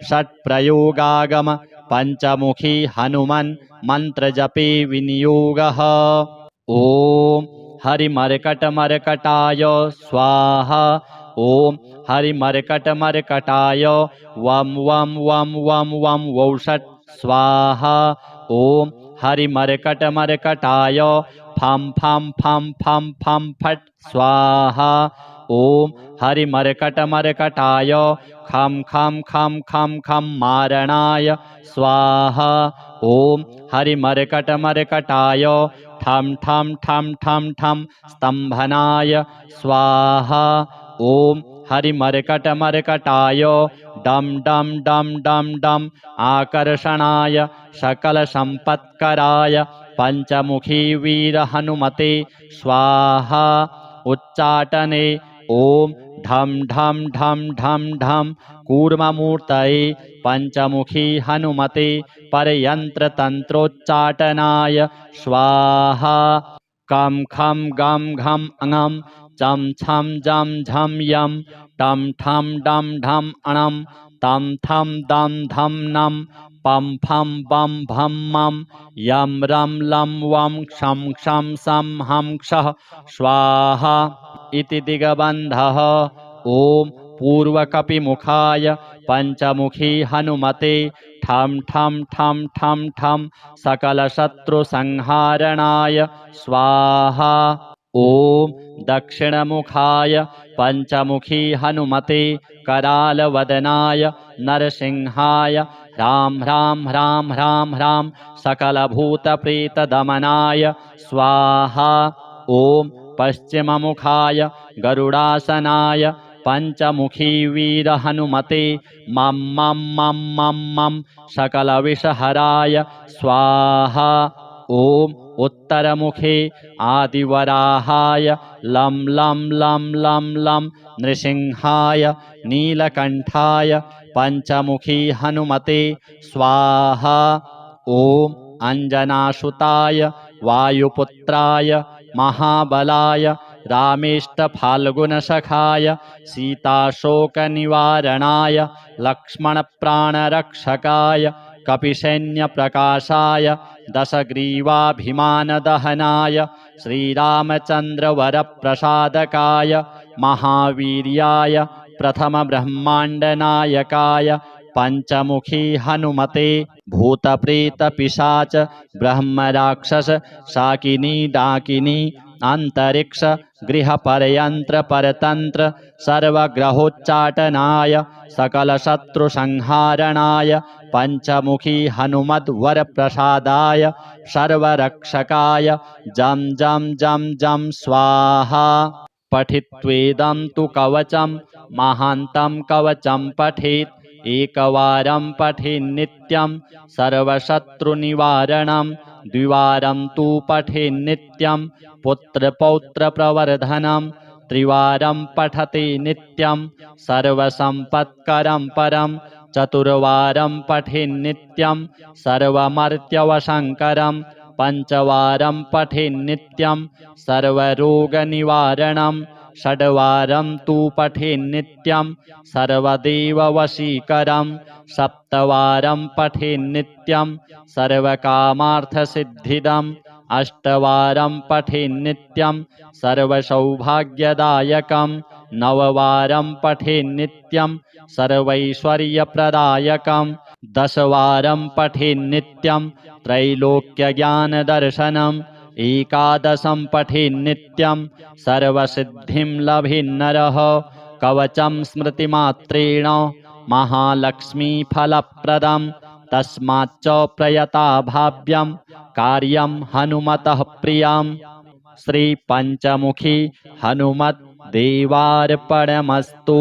Speaker 1: षट्प्रयोगागम पंचमुखी हनुमन् मन्त्रजपे विनियोगः। ॐ हरिमर्कटमर्कटाय स्वाहा। ॐ हरिमर्कटमर्कटाय वं वं वं वं वं वौषट् स्वाहा। ॐ हरिमर्कटमर्कटाय फं फं फं फं फं फट् स्वाहा। ॐ हरिमर्कटमर्कटाय खं खं खं खं खं मारणाय स्वाहा। ॐ हरिमर्कटमर्कटाय ठं ठं ठं ठं ठं स्तम्भनाय स्वाहा। ॐ हरिमर्कटमर्कटाय डं डं डं डं डं आकर्षणाय सकलसम्पत्कराय पंचमुखी वीरहनुमते स्वाहा। उच्चाटने ॐ ढं ढं ढं ढं ढं कूर्ममूर्तये पंचमुखी हनुमते परयन्त्रतन्त्रोच्चाटनाय स्वाहा। कं खं गं घं अङं चं छं जं झं यं टं ठं डं ढं अणं तं थं दं धं नं पं फं बं भं मं यं रं लं वं क्षं क्षं सं हं क्षः स्वाहा इति दिगबन्धः। ॐ पूर्वकपिमुखाय पञ्चमुखी हनुमते ठं ठं ठं ठं ठं सकलशत्रुसंहारणाय स्वाहा। ॐ दक्षिणमुखाय पञ्चमुखी हनुमते करालवदनाय नरसिंहाय ह्रां ह्रां ह्रां ह्रां ह्रां सकलभूतप्रेतदमनाय स्वाहा। ॐ पश्चिममुखाय गरुडासनाय पञ्चमुखी वीरहनुमते मं मं मं मं मं सकलविषहराय स्वाहा। ॐ उत्तरमुखे आदिवराहाय लं लं लं लं लं नृसिंहाय नीलकण्ठाय पञ्चमुखी हनुमते स्वाहा। ॐ अञ्जनासुताय वायुपुत्राय महाबलाय रामेष्टफाल्गुनसखाय सीताशोकनिवारणाय लक्ष्मणप्राणरक्षकाय कपिसैन्यप्रकाशाय दशग्रीवाभिमानदहनाय श्रीरामचन्द्रवरप्रसादकाय महावीर्याय प्रथमब्रह्माण्डनायकाय पञ्चमुखी हनुमते भूतप्रेतपिशाच ब्रह्मराक्षस शाकिनी डाकिनी अंतरिक्ष गृहपर्यंत्र सर्वग्रहोच्चाटनाय सकलशत्रुसंहारणाय पञ्चमुखी हनुमद्वरप्रसादाय सर्वरक्षकाय जं जं जं जं स्वाहा। पठित्वेदं तु कवचं महान्तं कवचं पठेत् एकवारं पठेन्नित्यं सर्वशत्रुनिवारणं द्विवारं तु पठेन्नित्यं पुत्रपौत्रप्रवर्धनं त्रिवारं पठते नित्यं सर्वसम्पत्करं परं चतुर्वारं पठेन्नित्यं सर्वमर्त्यवशङ्करं पञ्चवारं पठेन्नित्यं सर्वरोगनिवारणं षड्वारं तु पठेन्नित्यं सर्वदेववशीकरं सप्तवारं पठेन्नित्यं सर्वकामार्थसिद्धिदम् अष्टवारं पठेन्नित्यं सर्वसौभाग्यदायकं नववारं पठेन्नित्यं सर्वैश्वर्यप्रदायकं दशवारं पठेन्नित्यं त्रैलोक्यज्ञानदर्शनम् एकादशं पठेन्नित्यं सर्वसिद्धिं लभेन्नरः कवचं स्मृतिमात्रेण महालक्ष्मीफलप्रदं तस्माच्च प्रयता भाव्यं कार्यं हनुमतः प्रियं श्रीपञ्चमुखी हनुमद्देवार्पणमस्तु।